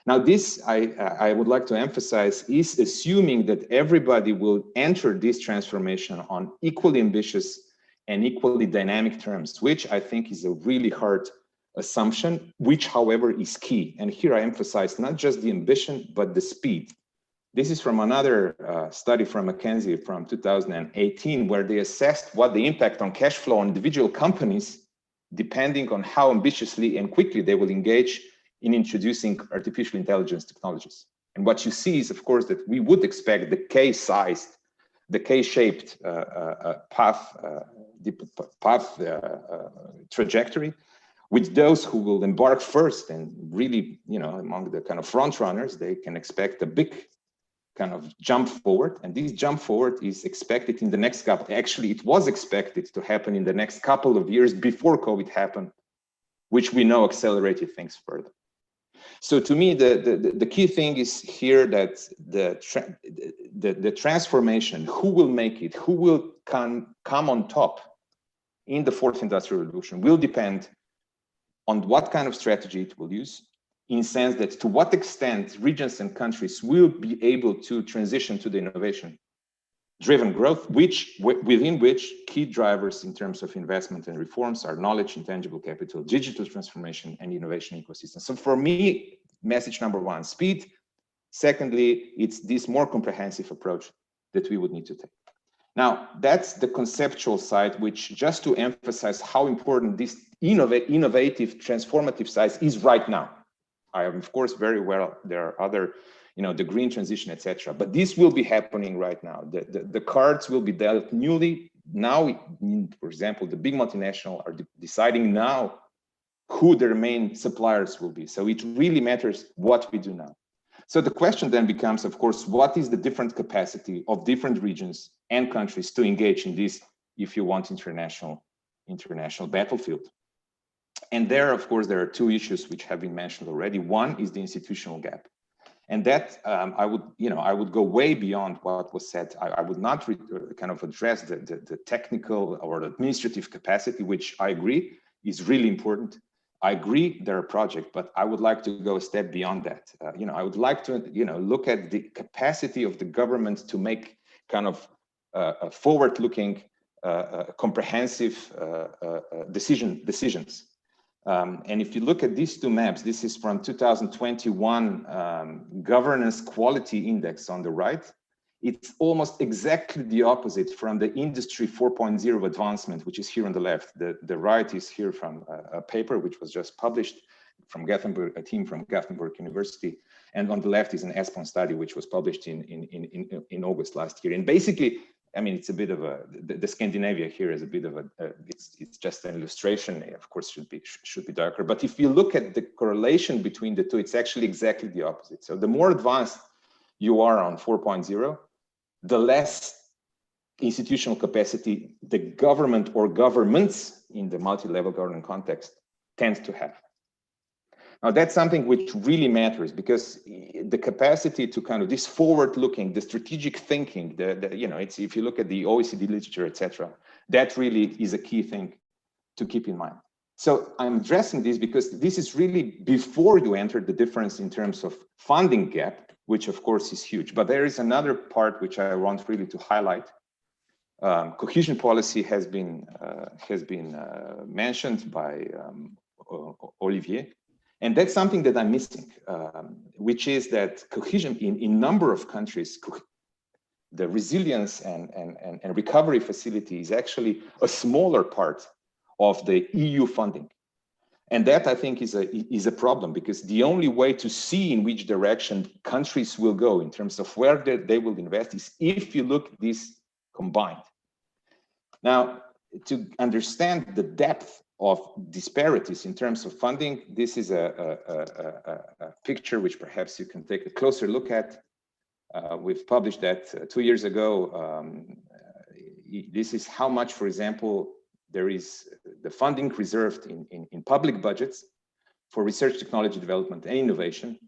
Now, this, I would like to emphasize, is assuming that everybody will enter this transformation on equally ambitious and equally dynamic terms, which I think is a really hard assumption, which, however, is key. And here I emphasize not just the ambition, but the speed. This is from another study from McKinsey from 2018, where they assessed what the impact on cash flow on individual companies, depending on how ambitiously and quickly they will engage in introducing artificial intelligence technologies. And what you see is, of course, that we would expect the K-sized, the K-shaped path trajectory, with those who will embark first and really, you know, among the kind of front runners, they can expect a big kind of jump forward. And this jump forward is expected in the next couple, actually, it was expected to happen in the next couple of years before COVID happened, which we know accelerated things further. So to me, the key thing is here that the transformation, who will make it, who will come on top in the fourth industrial revolution, will depend on what kind of strategy it will use, in the sense that to what extent regions and countries will be able to transition to the innovation-driven growth, within which key drivers in terms of investment and reforms are knowledge, intangible capital, digital transformation, and innovation ecosystem. So for me, message number one, speed. Secondly, it's this more comprehensive approach that we would need to take. Now, that's the conceptual side, which, just to emphasize how important this innovative, transformative side is right now. I am, of course, very well, there are other, you know, the green transition, etc. But this will be happening right now. The cards will be dealt newly. Now, for example, the big multinational are deciding now who their main suppliers will be. So it really matters what we do now. So the question then becomes, of course, what is the different capacity of different regions and countries to engage in this, if you want, international battlefield? And there, of course, there are two issues which have been mentioned already. One is the institutional gap. And that I would go way beyond what was said. I would not kind of address the technical or administrative capacity, which I agree is really important. I agree there are projects, but I would like to go a step beyond that. I would like to, look at the capacity of the government to make kind of forward-looking, comprehensive decisions. And if you look at these two maps, this is from 2021 governance quality index on the right. It's almost exactly the opposite from the industry 4.0 advancement, which is here on the left. The right is here from a paper which was just published from Gothenburg, a team from Gothenburg University. And on the left is an ESPON study, which was published in August last year. And basically, I mean, it's a bit of the Scandinavia here is a bit of it's just an illustration. Of course, should be darker. But if you look at the correlation between the two, it's actually exactly the opposite. So the more advanced you are on 4.0, the less institutional capacity the government or governments in the multi-level government context tend to have. Now, that's something which really matters, because the capacity to kind of this forward-looking, the strategic thinking, it's, if you look at the OECD literature, etc., that really is a key thing to keep in mind. So I'm addressing this because this is really before you enter the difference in terms of funding gap, which of course is huge. But there is another part which I want really to highlight. Cohesion policy has been mentioned by Olivier. And that's something that I'm missing, which is that cohesion in number of countries, the resilience and recovery facility is actually a smaller part of the EU funding. And that, I think, is a problem, because the only way to see in which direction countries will go in terms of where they will invest is if you look at this combined. Now, to understand the depth of disparities in terms of funding, this is a picture which perhaps you can take a closer look at. We've published that 2 years ago. This is how much, for example, there is the funding reserved in public budgets for research, technology development, and innovation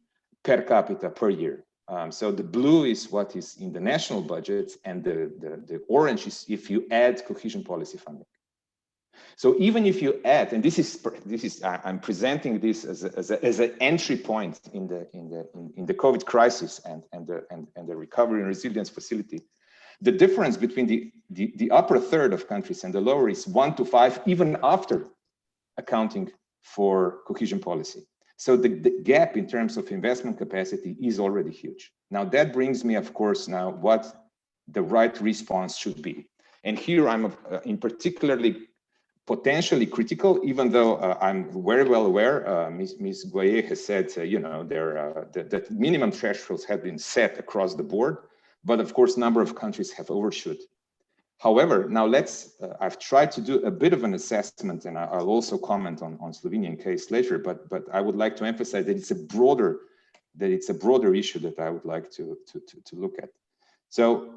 per capita per year. So the blue is what is in the national budgets, and the orange is if you add cohesion policy funding. So even if you add, and this is I'm presenting this as an entry point in the COVID crisis and the recovery and resilience facility. The difference between the upper third of countries and the lower is 1 to 5, even after accounting for cohesion policy. So the gap in terms of investment capacity is already huge. Now that brings me, of course, now what the right response should be. And here I'm in particularly potentially critical, even though I'm very well aware, Ms. Goyer has said, that minimum thresholds have been set across the board, but of course, a number of countries have overshoot. However, now I've tried to do a bit of an assessment, and I'll also comment on Slovenian case later, but I would like to emphasize that it's a broader issue that I would like to look at. So,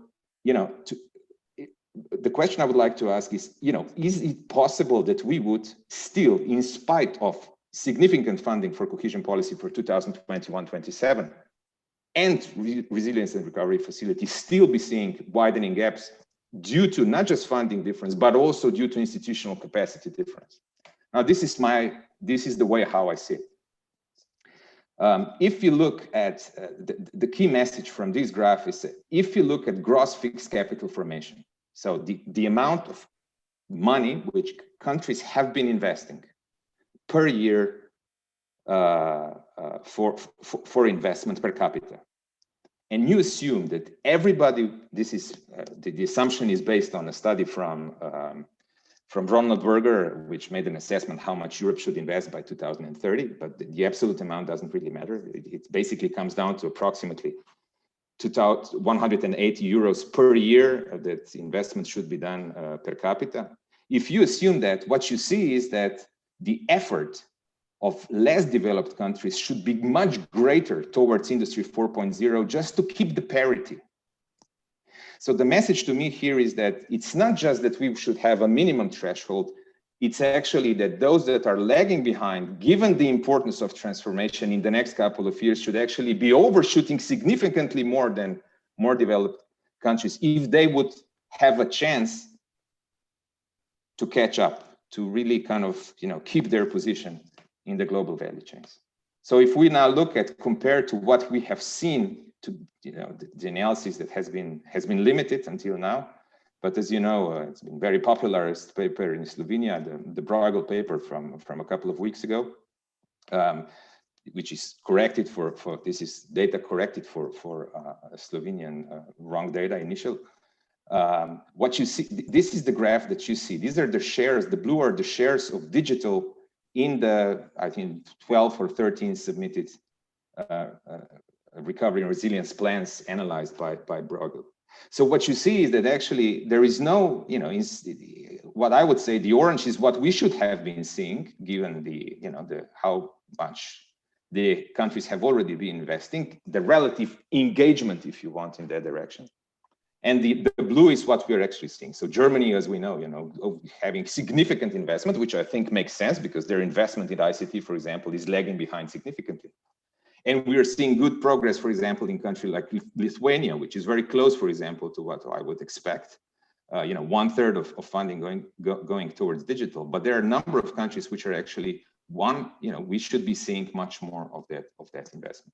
the question I would like to ask is, is it possible that we would still, in spite of significant funding for cohesion policy for 2021-27 and resilience and recovery facility, still be seeing widening gaps due to not just funding difference, but also due to institutional capacity difference? Now, this is the way how I see it. If you look at the key message from this graph is, if you look at gross fixed capital formation, so the amount of money which countries have been investing per year for investment per capita, and you assume that everybody, this is the assumption is based on a study from Ronald Berger, which made an assessment how much Europe should invest by 2030, but the absolute amount doesn't really matter. It basically comes down to approximately 180 euros per year that investment should be done per capita. If you assume that, what you see is that the effort of less developed countries should be much greater towards Industry 4.0 just to keep the parity. So the message to me here is that it's not just that we should have a minimum threshold, it's actually that those that are lagging behind, given the importance of transformation in the next couple of years, should actually be overshooting significantly more than more developed countries if they would have a chance to catch up, to really kind of, keep their position in the global value chains. So if we now look at, compared to what we have seen, to the analysis that has been limited until now, but as you know, it's been very popularized paper in Slovenia, the Bruegel paper from a couple of weeks ago, which is corrected this is data corrected for Slovenian wrong data initial. What you see, this is the graph that you see. These are the shares. The blue are the shares of digital in the, I think, 12 or 13 submitted recovery and resilience plans analyzed by Bruegel. So what you see is that actually there is no, what I would say the orange is what we should have been seeing, given how much the countries have already been investing, the relative engagement, if you want, in that direction. And the blue is what we're actually seeing. So Germany, as we know, having significant investment, which I think makes sense because their investment in ICT, for example, is lagging behind significantly. And we are seeing good progress, for example, in countries like Lithuania, which is very close, for example, to what I would expect. 1/3 of funding going towards digital. But there are a number of countries which are actually we should be seeing much more of that investment.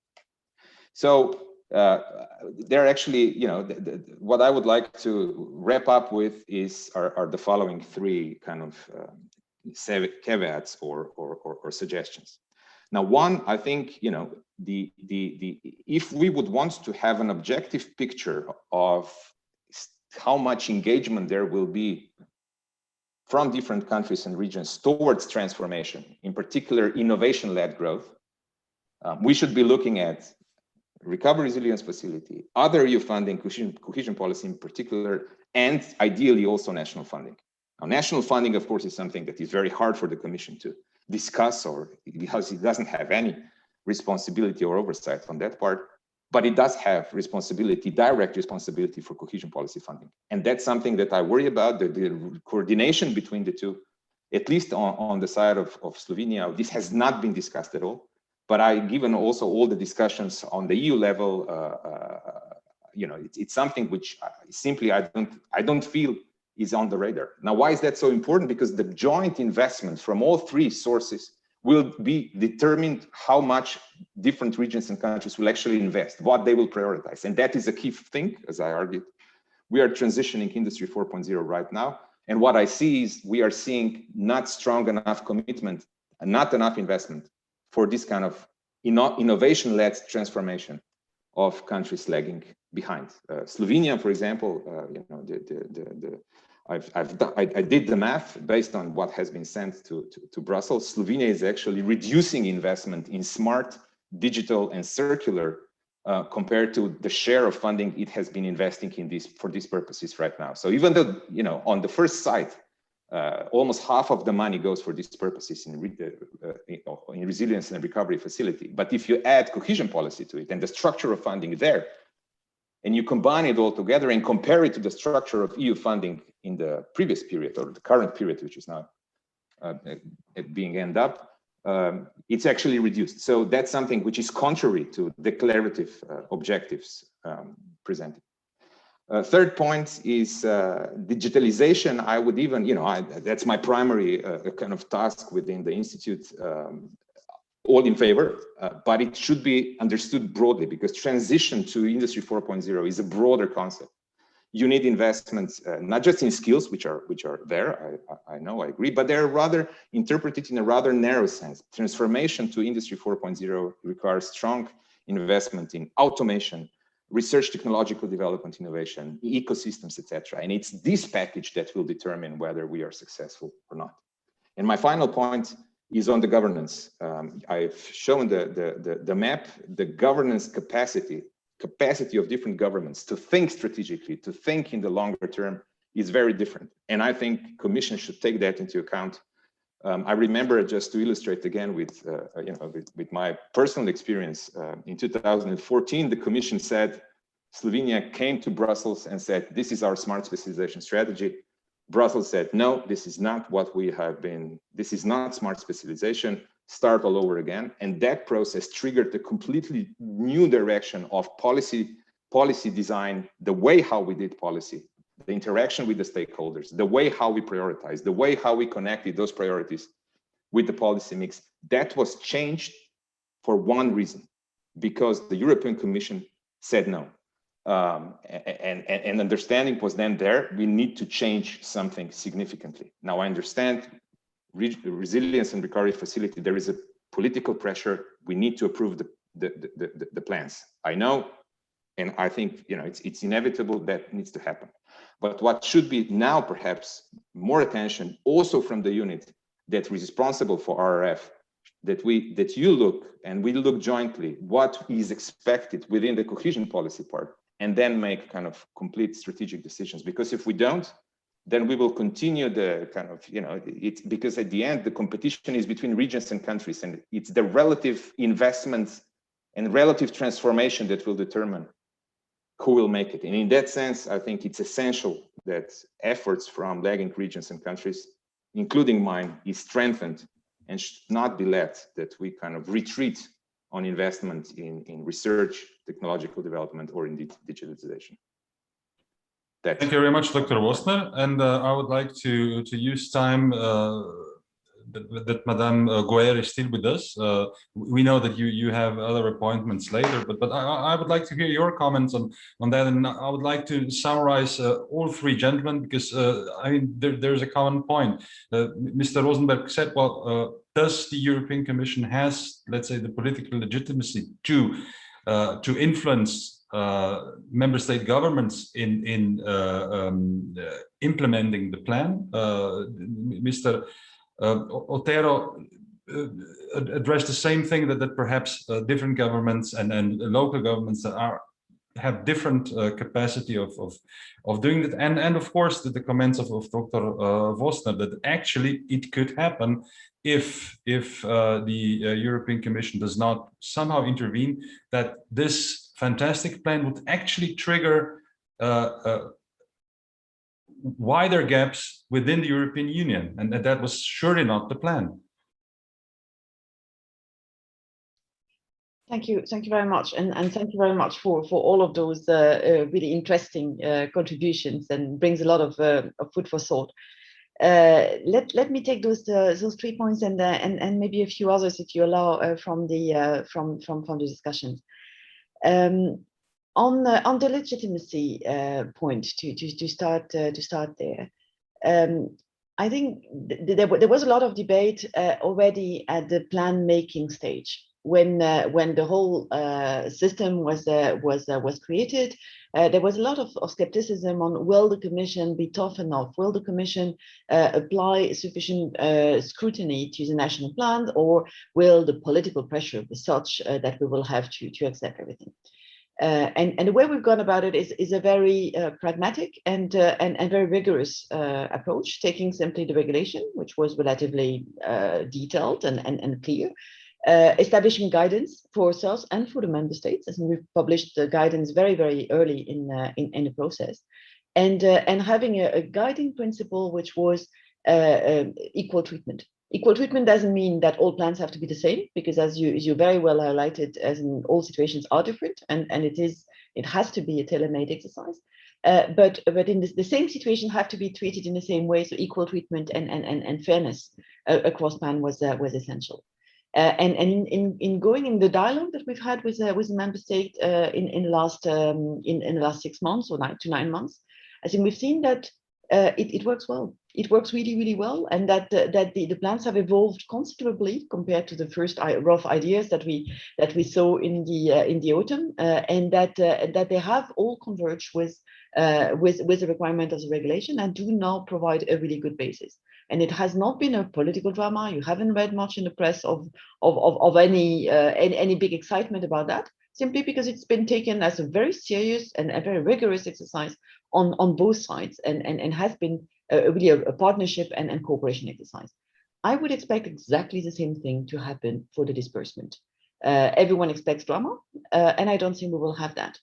So there are actually, what I would like to wrap up with are the following three kind of caveats or suggestions. Now, one, I think, if we would want to have an objective picture of how much engagement there will be from different countries and regions towards transformation, in particular innovation-led growth, we should be looking at recovery resilience facility, other EU funding, cohesion policy in particular, and ideally also national funding. Now, national funding, of course, is something that is very hard for the Commission to discuss, or because it doesn't have any responsibility or oversight on that part. but it does have responsibility, direct responsibility for cohesion policy funding. And that's something that I worry about, the coordination between the two, at least on the side of Slovenia. This has not been discussed at all, but given also all the discussions on the EU level, it's something which simply I don't feel is on the radar. Now, why is that so important? Because the joint investment from all three sources will be determined how much different regions and countries will actually invest, what they will prioritize. And that is a key thing, as I argued. We are transitioning Industry 4.0 right now. And what I see is we are seeing not strong enough commitment and not enough investment for this kind of innovation-led transformation of countries lagging behind. Slovenia, for example, I did the math based on what has been sent to Brussels. Slovenia is actually reducing investment in smart, digital, and circular compared to the share of funding it has been investing in for these purposes right now. So even though, on the first sight, almost half of the money goes for these purposes in resilience and recovery facility. But if you add cohesion policy to it and the structure of funding there, and you combine it all together and compare it to the structure of EU funding in the previous period or the current period, which is now being ended up, it's actually reduced. So that's something which is contrary to declarative objectives presented. Third point is digitalization. I would even, that's my primary kind of task within the Institute. All in favor, but it should be understood broadly, because transition to Industry 4.0 is a broader concept. You need investments, not just in skills, which are there, I know, I agree, but they're rather interpreted in a rather narrow sense. Transformation to Industry 4.0 requires strong investment in automation, research, technological development, innovation, ecosystems, etc. And it's this package that will determine whether we are successful or not. And my final point is on the governance. I've shown the map, the governance capacity of different governments to think strategically, to think in the longer term is very different. And I think Commission should take that into account. I remember, just to illustrate again with my personal experience, in 2014, the Commission said, Slovenia came to Brussels and said, this is our smart specialization strategy. Brussels said, no, this is not what we have been, this is not smart specialization, start all over again. And that process triggered a completely new direction of policy design, the way how we did policy, the interaction with the stakeholders, the way how we prioritize, the way how we connected those priorities with the policy mix. That was changed for one reason, because the European Commission said no. And understanding was then there, we need to change something significantly. Now I understand resilience and recovery facility, there is a political pressure, we need to approve the plans. I know, and I think it's inevitable that needs to happen. But what should be now perhaps more attention also from the unit that is responsible for RRF, that you look and we look jointly what is expected within the cohesion policy part, and then make kind of complete strategic decisions. Because if we don't, then we will continue the kind of, it's because at the end, the competition is between regions and countries, and it's the relative investments and relative transformation that will determine who will make it. And in that sense, I think it's essential that efforts from lagging regions and countries, including mine, is strengthened and should not be let that we kind of retreat on investment in research, technological development, or indeed digitalization. Thank you very much, Dr. Wosner. And I would like to use time that Madame Guer is still with us. We know that you have other appointments later, but I would like to hear your comments on that. And I would like to summarize all three gentlemen, because I mean, there's a common point. Mr. Rosenberg said, well, does the European Commission has, let's say, the political legitimacy to influence member state governments in implementing the plan? Mr. Otero addressed the same thing, that perhaps different governments and local governments have different capacity of doing that, and of course the comments of Dr. Wosner that actually it could happen if the European Commission does not somehow intervene, that this fantastic plan would actually trigger wider gaps within the European Union, and that was surely not the plan. Thank you very much, and thank you very much for all of those really interesting contributions, and brings a lot of food for thought. Let me take those 3 points and maybe a few others, if you allow, from the discussions. On the legitimacy point, to start there. I think there was a lot of debate already at the plan making stage. When the whole system was created, there was a lot of skepticism on, will the Commission be tough enough? Will the Commission apply sufficient scrutiny to the national plans, or will the political pressure be such that we will have to accept everything? And the way we've gone about it is a very pragmatic and very rigorous approach, taking simply the regulation, which was relatively detailed and clear. Establishing guidance for ourselves and for the member states, as we've published the guidance very early in the process, and having a guiding principle which was equal treatment. Equal treatment doesn't mean that all plans have to be the same, because as you very well highlighted, as in all situations are different, and it has to be a tailor-made exercise. But in the same situation have to be treated in the same way. So equal treatment and fairness across plan was essential. And in going in the dialogue that we've had with the member state in the last 6 months or 9 to 9 months, I think we've seen that it works well. It works really well, and that the plans have evolved considerably compared to the first rough ideas that we saw in the autumn, and that they have all converged with the requirement of the regulation, and do now provide a really good basis. And it has not been a political drama. You haven't read much in the press of any big excitement about that, simply because it's been taken as a very serious and a very rigorous exercise on both sides, and has been really a partnership and cooperation exercise. I would expect exactly the same thing to happen for the disbursement. Everyone expects drama, and I don't think we will have that.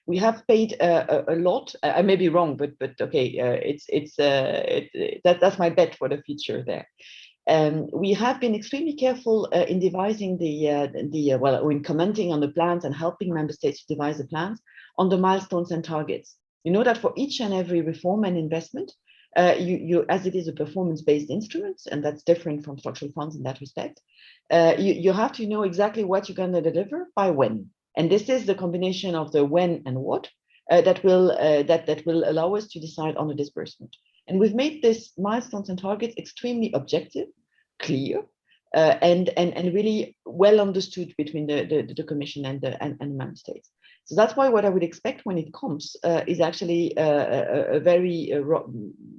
We have paid a lot. I may be wrong, but okay, that's my bet for the future there. We have been extremely careful in devising in commenting on the plans and helping member states to devise the plans on the milestones and targets. You know that for each and every reform and investment, as it is a performance-based instrument, and that's different from structural funds in that respect, you have to know exactly what you're going to deliver by when. And this is the combination of the when and what that will allow us to decide on the disbursement. And we've made this milestones and targets extremely objective, clear, and really well understood between the Commission and the member states. So that's why what I would expect when it comes is actually a very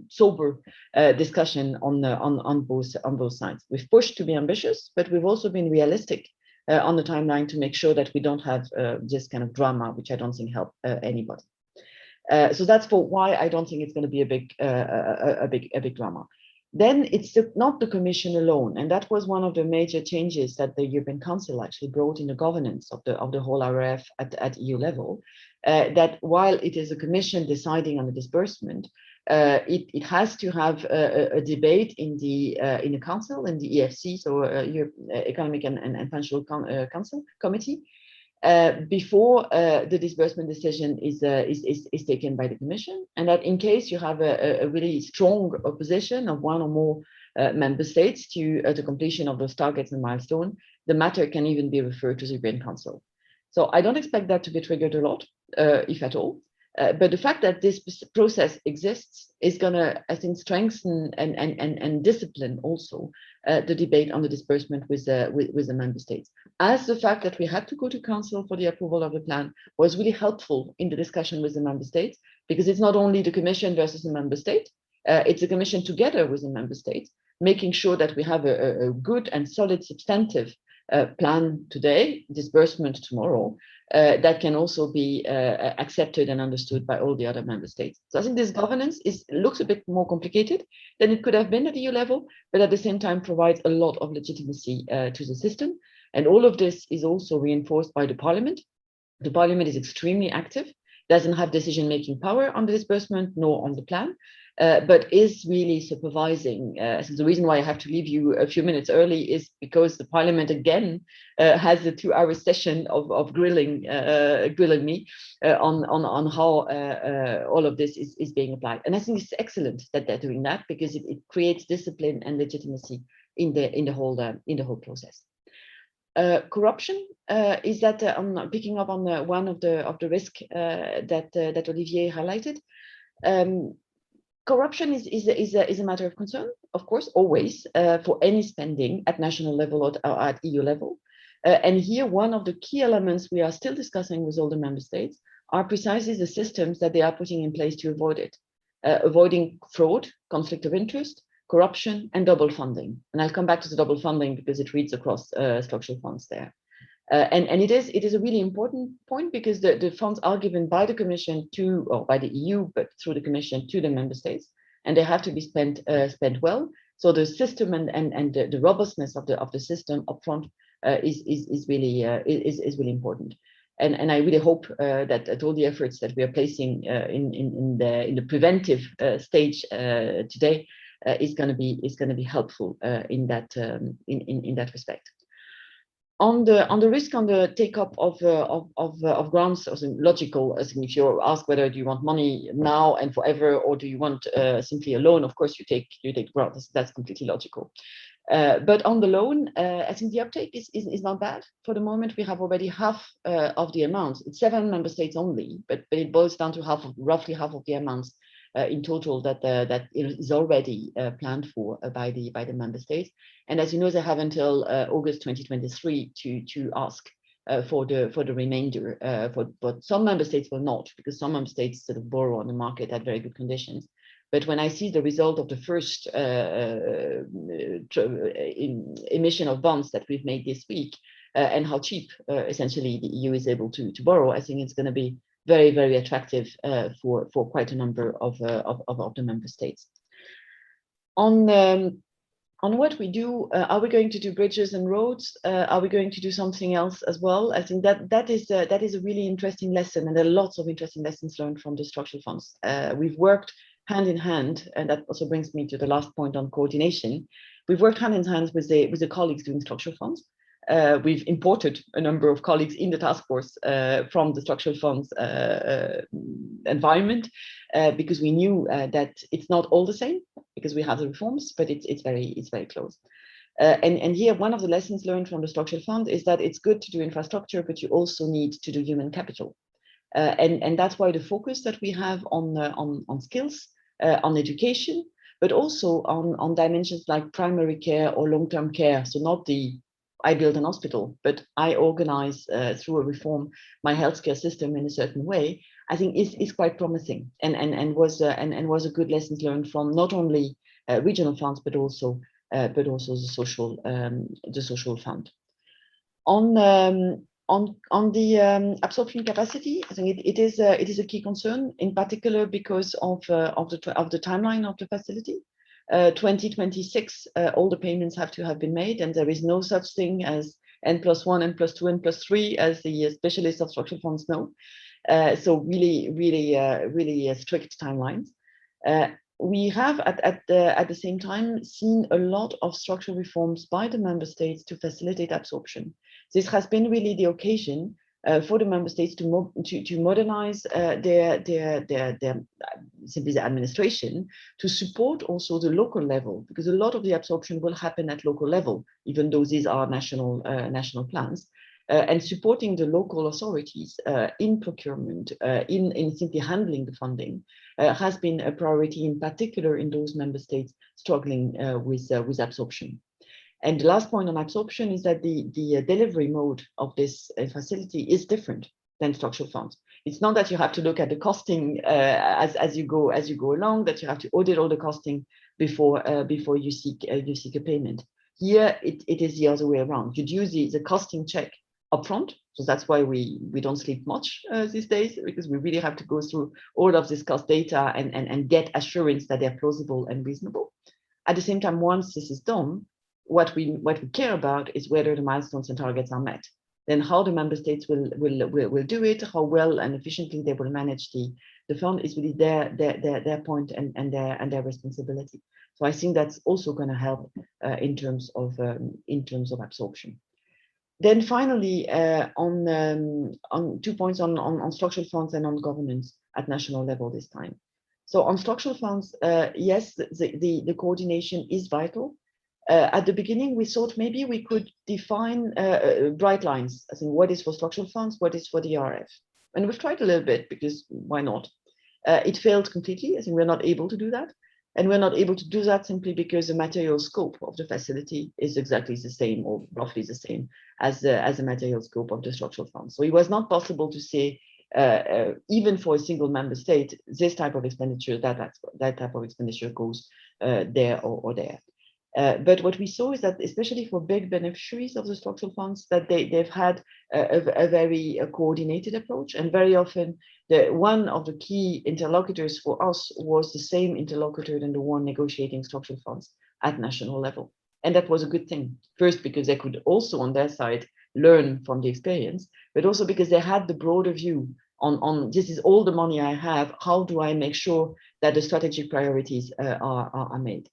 sober discussion on both sides. We've pushed to be ambitious, but we've also been realistic on the timeline to make sure that we don't have this kind of drama, which I don't think help anybody. So that's for why I don't think it's going to be a big drama. Then it's not the Commission alone, and that was one of the major changes that the European Council actually brought in the governance of the whole RRF at EU level. That while it is a Commission deciding on the disbursement, it has to have a debate in the Council, in the EFC, so Europe Economic and Financial Council Committee, before the disbursement decision is taken by the Commission, and that in case you have a really strong opposition of one or more member states to the completion of those targets and milestones, the matter can even be referred to the European Council. So I don't expect that to be triggered a lot, if at all. But the fact that this process exists is going to, I think, strengthen and discipline also the debate on the disbursement with the member states. As the fact that we had to go to Council for the approval of the plan was really helpful in the discussion with the member states, because it's not only the Commission versus the member state, it's the Commission together with the member states, making sure that we have a good and solid substantive plan today, disbursement tomorrow, that can also be accepted and understood by all the other member states. So I think this governance looks a bit more complicated than it could have been at EU level, but at the same time provides a lot of legitimacy to the system. And all of this is also reinforced by the Parliament, The Parliament is extremely active, doesn't have decision-making power on the disbursement nor on the plan, but is really supervising. So the reason why I have to leave you a few minutes early is because the Parliament again has a 2-hour session of grilling me on how all of this is being applied. And I think it's excellent that they're doing that, because it creates discipline and legitimacy in the whole process. Corruption is that I'm picking up on one of the risks that Olivier highlighted. Corruption is a matter of concern, of course, always for any spending at national level or at EU level. And here, one of the key elements we are still discussing with all the member states are precisely the systems that they are putting in place to avoid it, avoiding fraud, conflict of interest, corruption, and double funding. And I'll come back to the double funding because it reads across structural funds there. And it is a really important point, because the funds are given by the Commission to, or by the EU, but through the Commission to the member states, and they have to be spent well. So the system and the robustness of the system upfront is really important. And I really hope that all the efforts that we are placing in the preventive stage today is going to be helpful in that respect. On the risk on the take up of grants, logical. If you ask whether do you want money now and forever, or do you want simply a loan, of course you take grants. That's completely logical. But on the loan, I think the uptake is not bad. For the moment, we have already half of the amount. It's 7 member states only, but it boils down to roughly half of the amounts in total that is already planned for by the member states. And as you know, they have until August 2023 to ask for the remainder. But some member states will not, because some member states sort of borrow on the market at very good conditions. But when I see the result of the first emission of bonds that we've made this week, and how cheap essentially the EU is able to borrow, I think it's going to be very, very attractive for quite a number of the member states. On what we do, are we going to do bridges and roads? Are we going to do something else as well? I think that is a really interesting lesson, and there are lots of interesting lessons learned from the structural funds. We've worked hand in hand, and that also brings me to the last point on coordination. We've worked hand in hand with the colleagues doing structural funds. We've imported a number of colleagues in the task force from the structural funds environment, because we knew that it's not all the same, because we have the reforms, but it's very close. And here, one of the lessons learned from the structural fund is that it's good to do infrastructure, but you also need to do human capital. And that's why the focus that we have on skills, on education, but also on dimensions like primary care or long-term care. So not I build an hospital, but I organize through a reform my healthcare system in a certain way, I think is quite promising, and was a good lesson learned from not only regional funds, but also the social fund. On the absorption capacity, I think it is a key concern, in particular because of the timeline of the facility. 2026, all the payments have to have been made, and there is no such thing as N+1, N+2, N+3, as the specialists of structural funds know. So really strict timelines. We have at the same time seen a lot of structural reforms by the member states to facilitate absorption. This has been really the occasion for the member states to modernize their simply the administration, to support also the local level, because a lot of the absorption will happen at local level, even though these are national plans, and supporting the local authorities in procurement, in simply handling the funding, has been a priority, in particular in those member states struggling with absorption. And the last point on absorption is that the delivery mode of this facility is different than structural funds. It's not that you have to look at the costing as you go along, that you have to audit all the costing before you seek a payment. Here it is the other way around. You do the costing check upfront, so that's why we don't sleep much these days, because we really have to go through all of this cost data and get assurance that they're plausible and reasonable. At the same time, once this is done, what we care about is whether the milestones and targets are met. then how the member states will do it, how well and efficiently they will manage the fund is really their point and their responsibility. So I think that's also going to help in terms of absorption. Then finally, on 2 points on structural funds and on governance at national level this time. So on structural funds, yes, the coordination is vital. At the beginning, we thought maybe we could define bright lines, as in what is for structural funds, what is for the RF. And we've tried a little bit, because why not? It failed completely, as in we're not able to do that. And we're not able to do that simply because the material scope of the facility is exactly the same, or roughly the same, as the material scope of the structural funds. So it was not possible to say, even for a single member state, this type of expenditure, that type of expenditure goes there or there. But what we saw is that, especially for big beneficiaries of the structural funds, that they've had a very coordinated approach, and very often one of the key interlocutors for us was the same interlocutor than the one negotiating structural funds at national level. And that was a good thing. First, because they could also on their side learn from the experience, but also because they had the broader view on this is all the money I have, how do I make sure that the strategic priorities are made?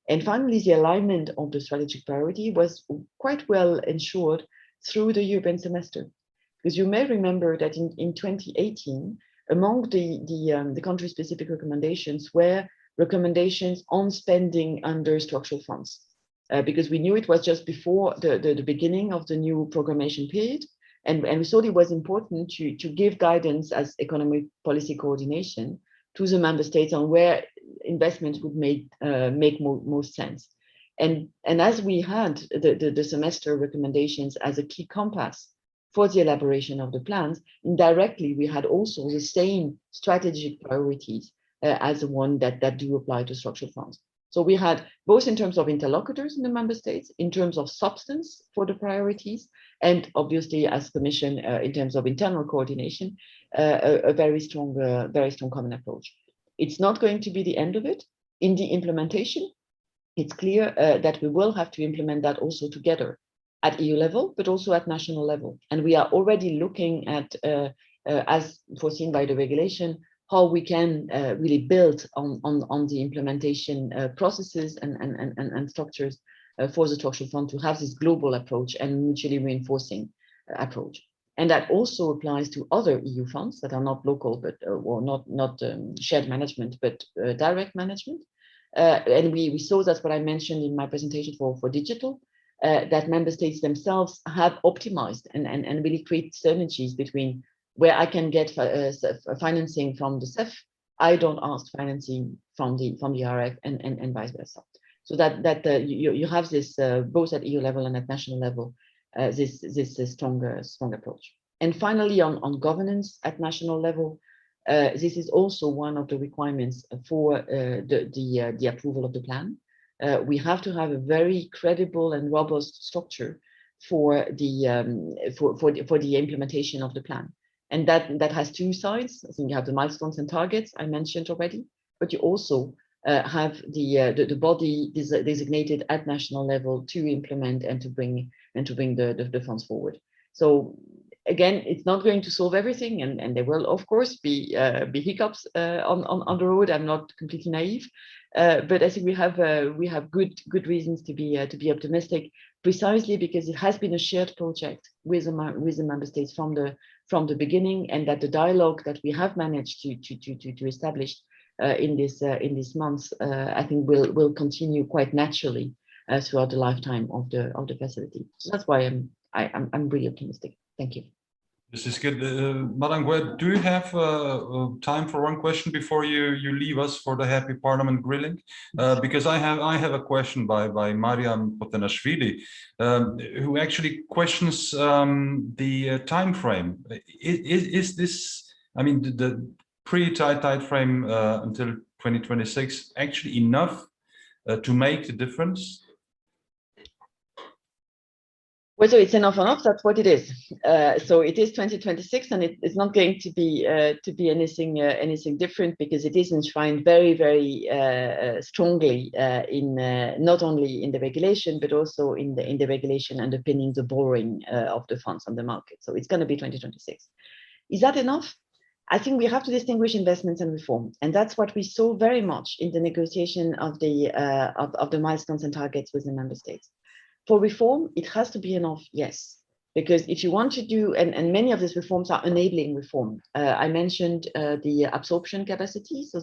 And finally, the alignment of the strategic priority was quite well ensured through the European semester. Because you may remember that in 2018, among the country-specific recommendations were recommendations on spending under structural funds. Because we knew it was just before the beginning of the new programmation period. And we thought it was important to give guidance as economic policy coordination to the member states on where investments would make most sense. And as we had the semester recommendations as a key compass for the elaboration of the plans, indirectly we had also the same strategic priorities as the one that do apply to structural funds. So we had both in terms of interlocutors in the member states, in terms of substance for the priorities, and obviously as Commission in terms of internal coordination, a very strong common approach. It's not going to be the end of it. In the implementation, it's clear that we will have to implement that also together at EU level, but also at national level. And we are already looking at, as foreseen by the regulation, how we can really build on the implementation processes and structures for the structural fund to have this global approach and mutually reinforcing approach. And that also applies to other EU funds that are not local, but or not shared management, but direct management. And we saw that's what I mentioned in my presentation for digital, that member states themselves have optimized and really create synergies between where I can get financing from the CEF, I don't ask financing from the RF and vice versa. So that you have this both at EU level and at national level, this strong approach. And finally, on governance at national level, this is also one of the requirements for the approval of the plan. We have to have a very credible and robust structure for the implementation of the plan. And that has two sides. I think you have the milestones and targets I mentioned already, but you also have the body designated at national level to implement and to bring the funds forward. So again, it's not going to solve everything, and there will of course be hiccups on the road. I'm not completely naive, but I think we have good reasons to be optimistic, precisely because it has been a shared project with the member states from the beginning, and that the dialogue that we have managed to establish in these months, I think will continue quite naturally throughout the lifetime of the facility. So that's why I'm really optimistic. Thank you. This is good. Madame Gued, do you have time for one question before you leave us for the Happy Parliament grilling? Because I have a question by Mariam Potenashvili, who actually questions the time frame. Is this, I mean, the pre-time frame until 2026 actually enough to make the difference? Well, so it's enough or not. That's what it is. So it is 2026, and it's not going to be anything different, because it is enshrined very, very strongly in not only in the regulation, but also in the regulation underpinning the borrowing of the funds on the market. So it's going to be 2026. Is that enough? I think we have to distinguish investments and reform, and that's what we saw very much in the negotiation of the milestones and targets with the member states. For reform, it has to be enough, yes, because if you want to do, and many of these reforms are enabling reform. I mentioned the absorption capacity. So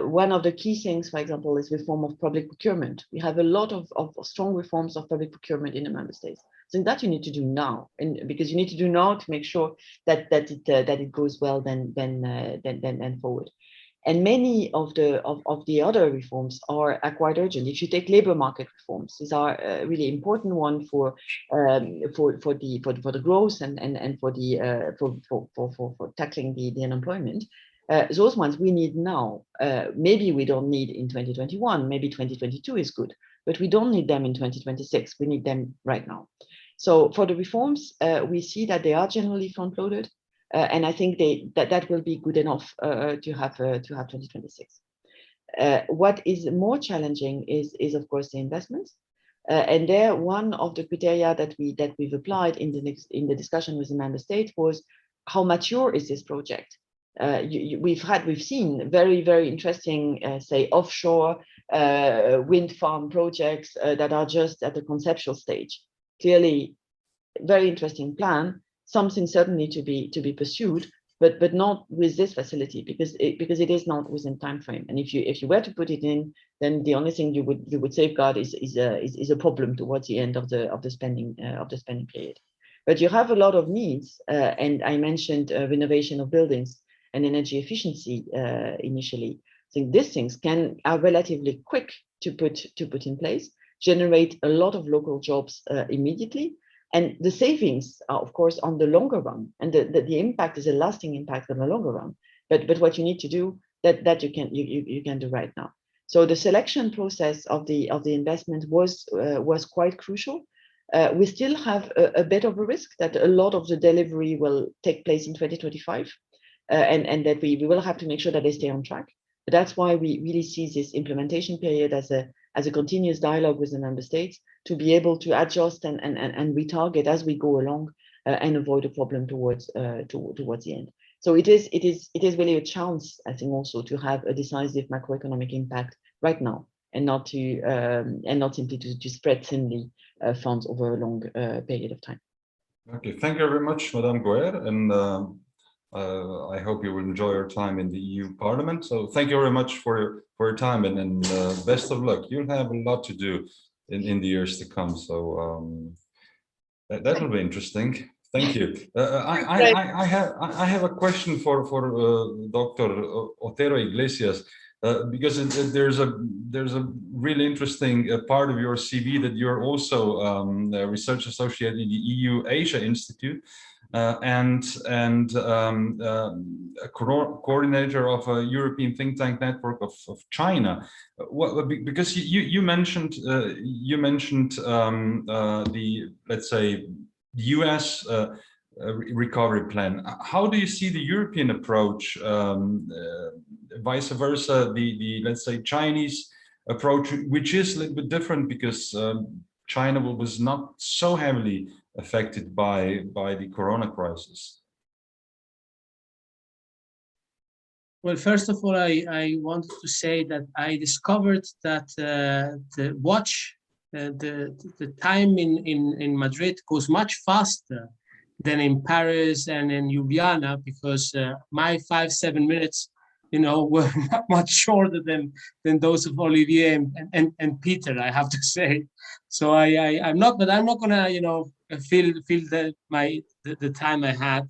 one of the key things, for example, is reform of public procurement. We have a lot of strong reforms of public procurement in the member states. So that you need to do now, and because you need to do now to make sure that it goes well then forward. And many of the other reforms are quite urgent. If you take labor market reforms, these are a really important one for the growth and for tackling the unemployment. Those ones we need now. Maybe we don't need in 2021. Maybe 2022 is good, but we don't need them in 2026. We need them right now. So for the reforms, we see that they are generally front-loaded. And I think that will be good enough to have 2026. What is more challenging is of course the investments, and there one of the criteria that we've applied in the discussion with the member state was how mature is this project. We've seen very, very interesting say offshore wind farm projects that are just at the conceptual stage. Clearly, very interesting plan. Something certainly to be pursued, but not with this facility, because it is not within time frame. And if you were to put it in, then the only thing you would safeguard is a problem towards the end of the spending period. But you have a lot of needs, and I mentioned renovation of buildings and energy efficiency initially. I think these things are relatively quick to put in place, generate a lot of local jobs immediately. And the savings are, of course, on the longer run, and the impact is a lasting impact on the longer run. But what you need to do, that you can do right now. So the selection process of the investment was quite crucial. We still have a bit of a risk that a lot of the delivery will take place in 2025, and that we will have to make sure that they stay on track. But that's why we really see this implementation period as a continuous dialogue with the member states, to be able to adjust and retarget as we go along and avoid a problem towards the end. So it is really a chance, I think, also to have a decisive macroeconomic impact right now, and not simply to spread thinly funds over a long period of time. Okay, thank you very much, Madame Goer, and I hope you will enjoy your time in the EU Parliament. So thank you very much for your time, and best of luck. You'll have a lot to do in the years to come. So that will be interesting. Thank you. I have a question for Dr. Otero Iglesias, because there's a really interesting part of your CV that you're also a research associate in the EU Asia Institute. And a coordinator of a European think tank network of China. Because you mentioned the, let's say, US recovery plan. How do you see the European approach, vice versa, the let's say Chinese approach, which is a little bit different because China was not so heavily affected by the corona crisis? Well, first of all, I wanted to say that I discovered that the time in Madrid goes much faster than in Paris and in Ljubljana, because my 5-7 minutes, were not much shorter than those of Olivier and Peter, I have to say. So I'm not gonna feel the time I had.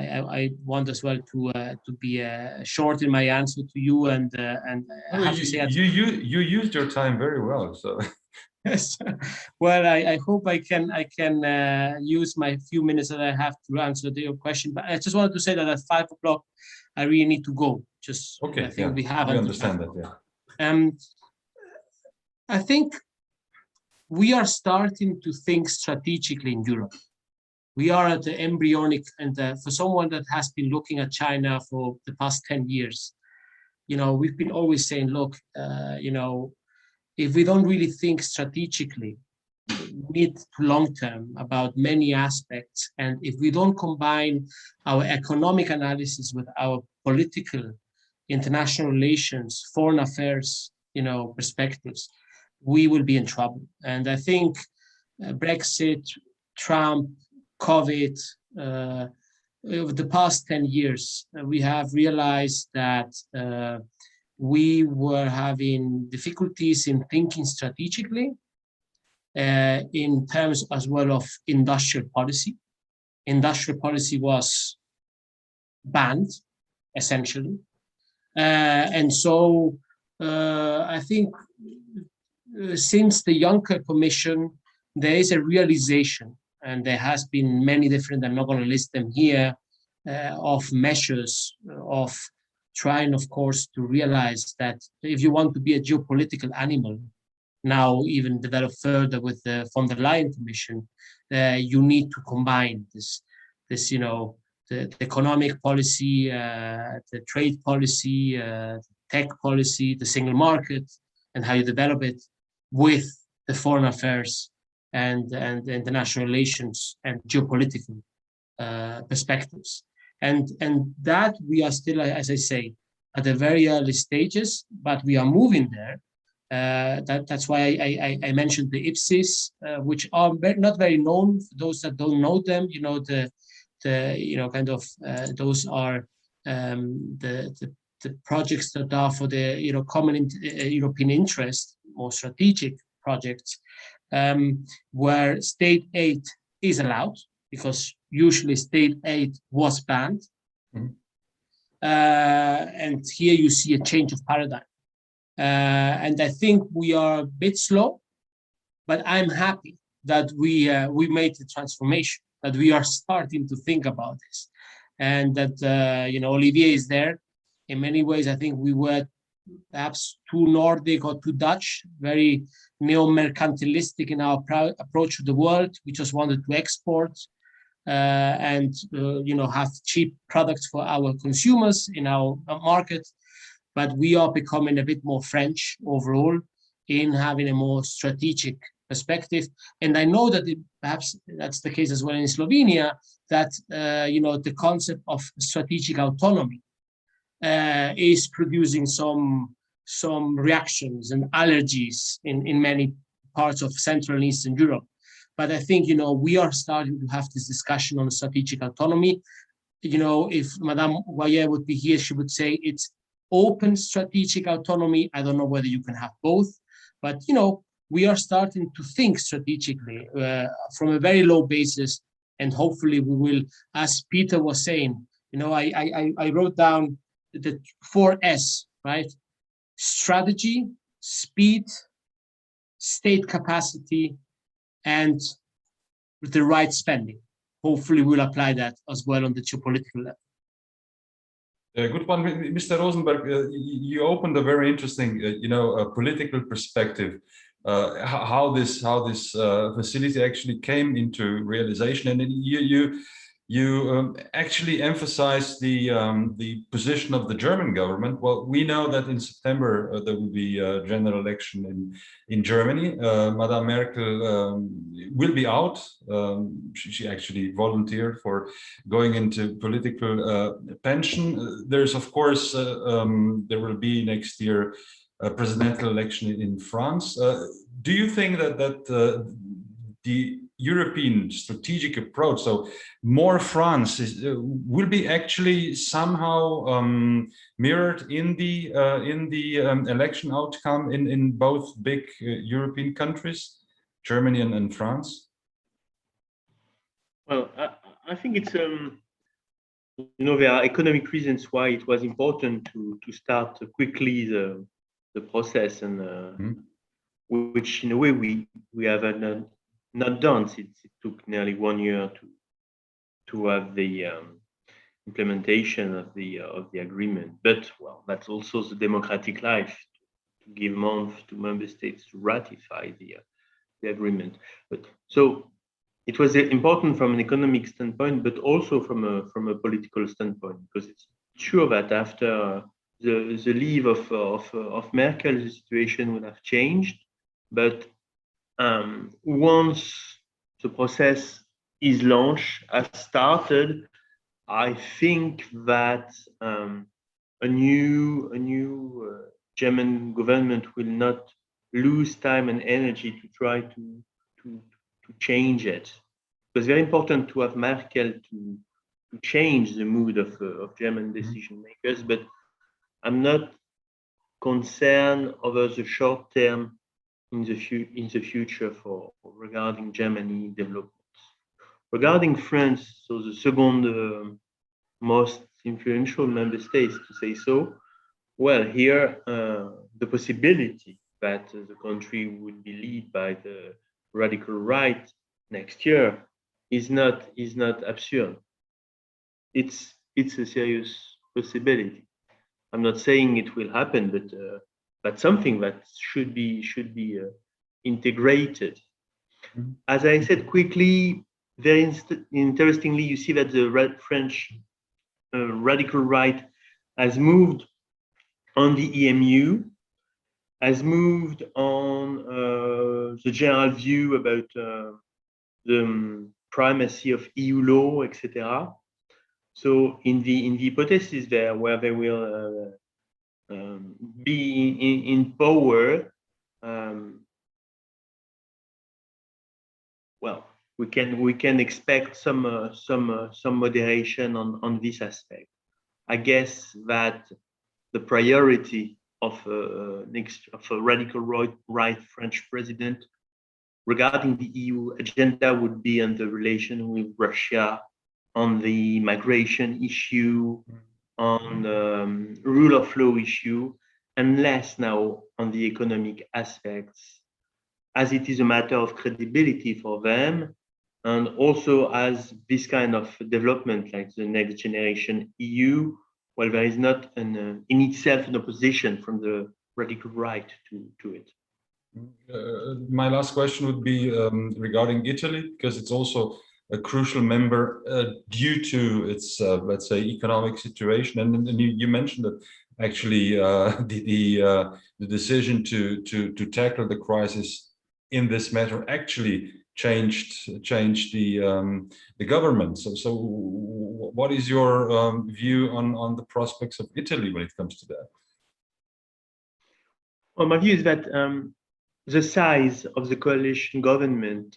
I want as well to be short in my answer to you, and I have to say you used your time very well. So yes, well, I hope I can use my few minutes that I have to answer your question. But I just wanted to say that at 5 o'clock I really need to go. Just okay, I think we have. We understand that. Yeah. I think we are starting to think strategically in Europe. We are at the embryonic, and for someone that has been looking at China for the past 10 years, we've been always saying, look, if we don't really think strategically, mid to long term about many aspects, and if we don't combine our economic analysis with our political, international relations, foreign affairs, perspectives, we will be in trouble. And I think Brexit, Trump, COVID, over the past 10 years, we have realized that we were having difficulties in thinking strategically in terms as well of industrial policy. Industrial policy was banned, essentially. And so I think since the Juncker Commission, there is a realization, and there has been many different, I'm not going to list them here, of measures of trying, of course, to realize that if you want to be a geopolitical animal, now even develop further with the von der Leyen Commission, you need to combine this the economic policy, the trade policy, tech policy, the single market, and how you develop it with the foreign affairs and the international relations and geopolitical perspectives. And that we are still, as I say, at the very early stages, but we are moving there. That's why I mentioned the IPSIS, which are not very known for those that don't know them. Those are the projects that are for the common European interest, more strategic projects, where state aid is allowed, because usually state aid was banned. Mm-hmm. And here you see a change of paradigm. And I think we are a bit slow, but I'm happy that we made the transformation, that we are starting to think about this, and that Olivier is there. In many ways, I think we were perhaps too Nordic or too Dutch, very neo-mercantilistic in our approach to the world. We just wanted to export and have cheap products for our consumers in our market. But we are becoming a bit more French overall in having a more strategic perspective. And I know that perhaps that's the case as well in Slovenia, that the concept of strategic autonomy is producing some reactions and allergies in many parts of Central and Eastern Europe. But I think we are starting to have this discussion on strategic autonomy. If Madame Goyer would be here, she would say it's open strategic autonomy. I don't know whether you can have both, but we are starting to think strategically from a very low basis, and hopefully we will, as Peter was saying, I wrote down the 4S, right? Strategy, speed, state capacity, and with the right spending. Hopefully we'll apply that as well on the geopolitical level. Good one, Mr. Rosenberg. You opened a very interesting, political perspective. How this facility actually came into realization, and you actually emphasized the position of the German government. Well, we know that in September there will be a general election in Germany. Madame Merkel will be out. She actually volunteered for going into political pension. There's, of course, there will be next year a presidential election in France. Do you think that the European strategic approach, so more France, will be actually somehow mirrored in the election outcome in both big European countries, Germany and France? Well, I think it's there are economic reasons why it was important to start quickly the process, and which in a way we have not done. It took nearly 1 year to have the implementation of the agreement. But well, that's also the democratic life, to give months to member states to ratify the agreement. But so it was important from an economic standpoint, but also from a political standpoint, because it's sure that after the leave of Merkel, the situation would have changed. But once the process is launched, has started, I think that a new German government will not lose time and energy to try to change it. It was very important to have Merkel to change the mood of German decision makers, but I'm not concerned over the short term in the future regarding Germany developments. Regarding France, so the second most influential member states, to say so, well, here the possibility that the country would be led by the radical right next year is not absurd. It's a serious possibility. I'm not saying it will happen, but something that should be integrated. As I said quickly, very interestingly, you see that the French radical right has moved on the EMU, has moved on the general view about the primacy of EU law, etc. So in the hypothesis there, where they will be in power, well, we can expect some moderation on this aspect. I guess that the priority of a radical right French president regarding the EU agenda would be on the relation with Russia, on the migration issue, on the rule of law issue, and less now on the economic aspects, as it is a matter of credibility for them, and also as this kind of development, like the next generation EU, well, there is not in itself an opposition from the radical right to it. My last question would be regarding Italy, because it's also a crucial member due to its, let's say, economic situation. And you mentioned that actually the decision to tackle the crisis in this matter actually changed the government. So what is your view on the prospects of Italy when it comes to that? Well, my view is that the size of the coalition government,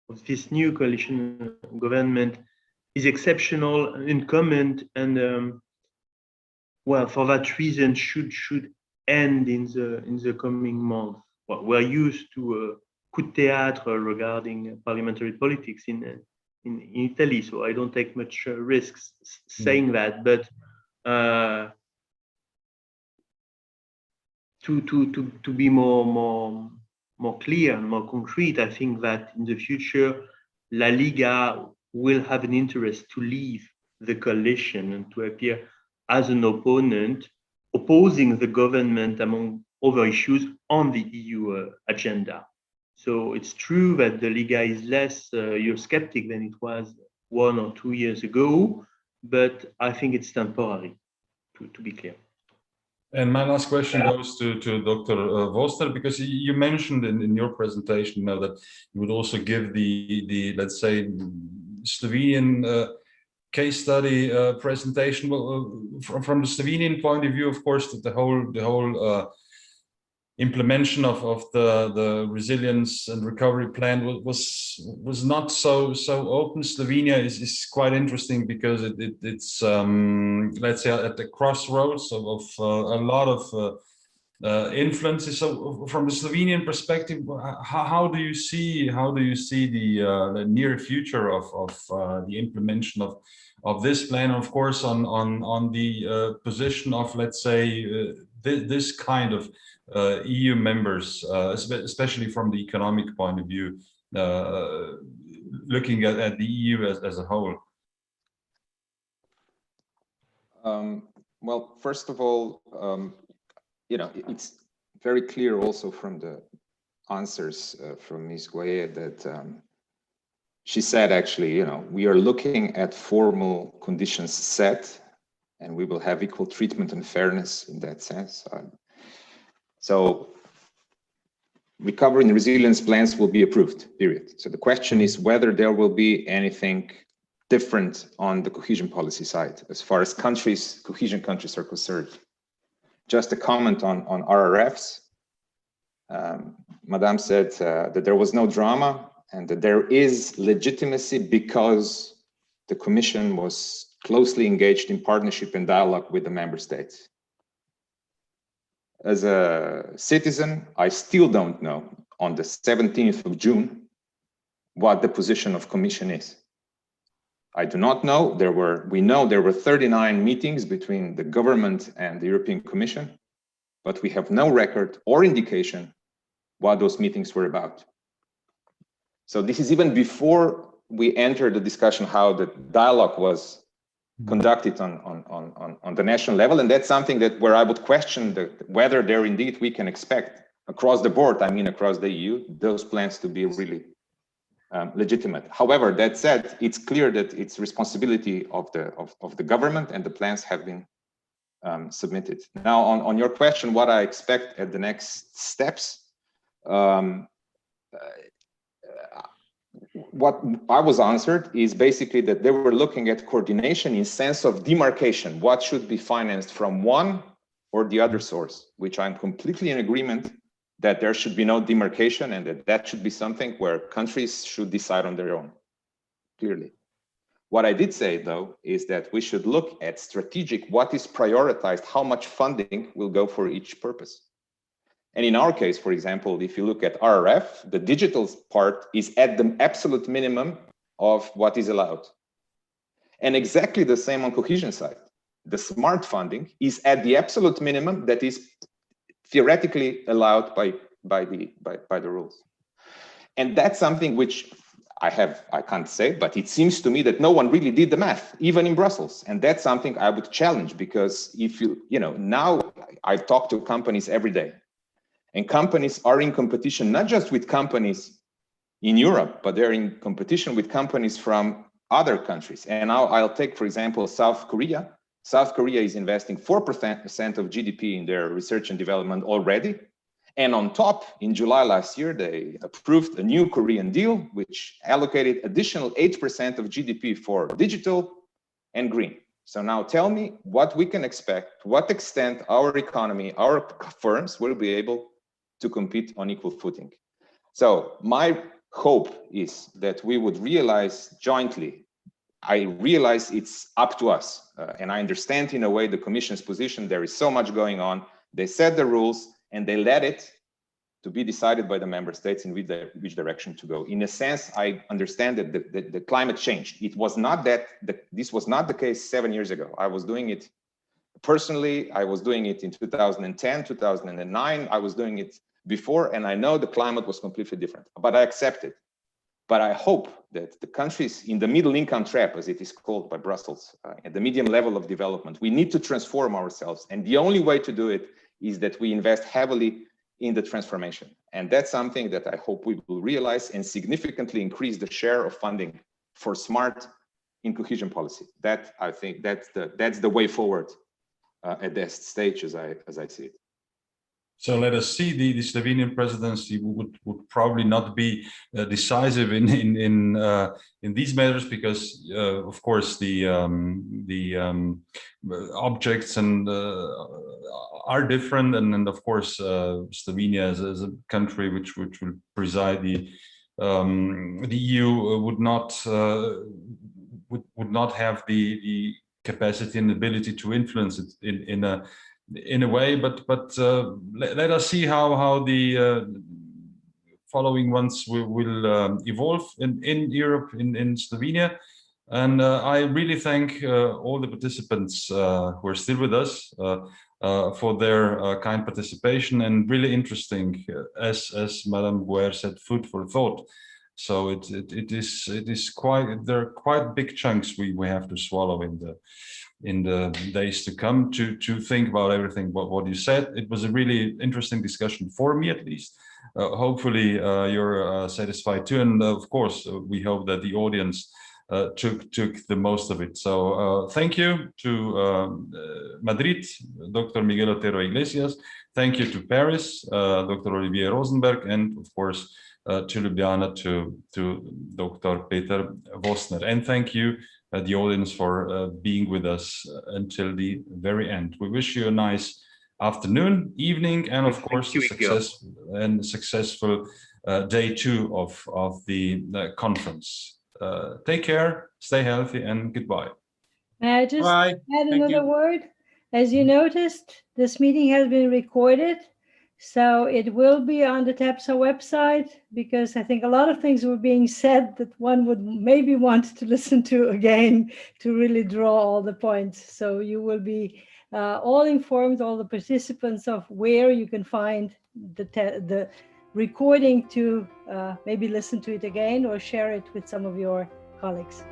of this new coalition government, is exceptional, uncommon, and well, for that reason, should end in the coming month. Well, we're used to coup de théâtre regarding parliamentary politics in Italy, so I don't take much risks saying that, but to be more clear and more concrete, I think that in the future, La Liga will have an interest to leave the coalition and to appear as an opponent, opposing the government among other issues on the EU agenda. So it's true that the Liga is less Eurosceptic than it was 1 or 2 years ago, but I think it's temporary, to be clear. And my last question goes to Dr. Voster, because you mentioned in your presentation now that you would also give the let's say, Slovenian case study presentation. Well, from the Slovenian point of view, of course, that the whole implementation of the resilience and recovery plan was not so open. Slovenia is quite interesting because it's let's say at the crossroads of a lot of influences. So from the Slovenian perspective, how do you see the near future of the implementation of this plan, of course, on the position of, let's say, this kind of EU members, especially from the economic point of view, looking at the EU as a whole? Well, first of all, you know, it's very clear also from the answers from Ms. Gueye that she said, actually, you know, we are looking at formal conditions set, and we will have equal treatment and fairness in that sense. So recovery and resilience plans will be approved, period. So the question is whether there will be anything different on the cohesion policy side as far as countries, cohesion countries are concerned. Just a comment on RRFs. Madame said that there was no drama and that there is legitimacy because the Commission was closely engaged in partnership and dialogue with the member states. As a citizen, I still don't know on the 17th of June what the position of Commission is. I do not know. We know there were 39 meetings between the government and the European Commission, but we have no record or indication what those meetings were about. So this is even before we enter the discussion how the dialogue was conducted on the national level, and that's something that where I would question whether there indeed we can expect across the board, I mean across the EU, those plans to be really legitimate. However, that said, it's clear that it's responsibility of the government, and the plans have been submitted. Now, on your question, what I expect at the next steps, what I was answered is basically that they were looking at coordination in sense of demarcation. What should be financed from one or the other source, which I'm completely in agreement that there should be no demarcation and that should be something where countries should decide on their own, clearly. What I did say, though, is that we should look at strategic, what is prioritized, how much funding will go for each purpose. And in our case, for example, if you look at RRF, the digital part is at the absolute minimum of what is allowed. And exactly the same on cohesion side. The smart funding is at the absolute minimum that is theoretically allowed by the rules. And that's something which I can't say, but it seems to me that no one really did the math, even in Brussels. And that's something I would challenge, because if now I talk to companies every day, and companies are in competition, not just with companies in Europe, but they're in competition with companies from other countries. And now I'll take, for example, South Korea. South Korea is investing 4% of GDP in their research and development already. And on top, in July last year, they approved a new Korean deal, which allocated additional 8% of GDP for digital and green. So now tell me what we can expect, to what extent our economy, our firms will be able to compete on equal footing. So my hope is that we would realize jointly, I realize it's up to us, and I understand in a way the Commission's position, there is so much going on. They set the rules and they let it to be decided by the member states in which direction to go. In a sense, I understand that the climate changed. It was not that, this was not the case 7 years ago. I was doing it personally. I was doing it in 2010, 2009. I was doing it before, and I know the climate was completely different, but I accept it. But I hope that the countries in the middle income trap, as it is called by Brussels, at the medium level of development, we need to transform ourselves. And the only way to do it is that we invest heavily in the transformation. And that's something that I hope we will realize and significantly increase the share of funding for smart in cohesion policy. That, I think, that's the way forward at this stage as I see it. So let us see. The Slovenian presidency would probably not be decisive in these matters, because of course the objects and are different, and of course Slovenia as a country which will preside the EU would not have the capacity and ability to influence it in a way, but let us see how the following months will evolve in Europe, in Slovenia. And I really thank all the participants who are still with us for their kind participation, and really interesting, as Madame Guer said, food for thought. So it is quite, there are quite big chunks we have to swallow in the days to come to think about everything what you said. It was a really interesting discussion for me, at least, hopefully you're satisfied too. And of course, we hope that the audience took the most of it. So thank you to Madrid, Dr. Miguel Otero Iglesias. Thank you to Paris, Dr. Olivier Rosenberg, and of course to Ljubljana, to Dr. Peter Vosner. And thank you, the audience, for being with us until the very end. We wish you a nice afternoon, evening, and of course successful day 2 of the conference. Take care, stay healthy, and goodbye. May I just add another word? As you noticed, this meeting has been recorded, so it will be on the TEPSA website, because I think a lot of things were being said that one would maybe want to listen to again to really draw all the points. So you will be all informed, all the participants, of where you can find the recording to maybe listen to it again or share it with some of your colleagues.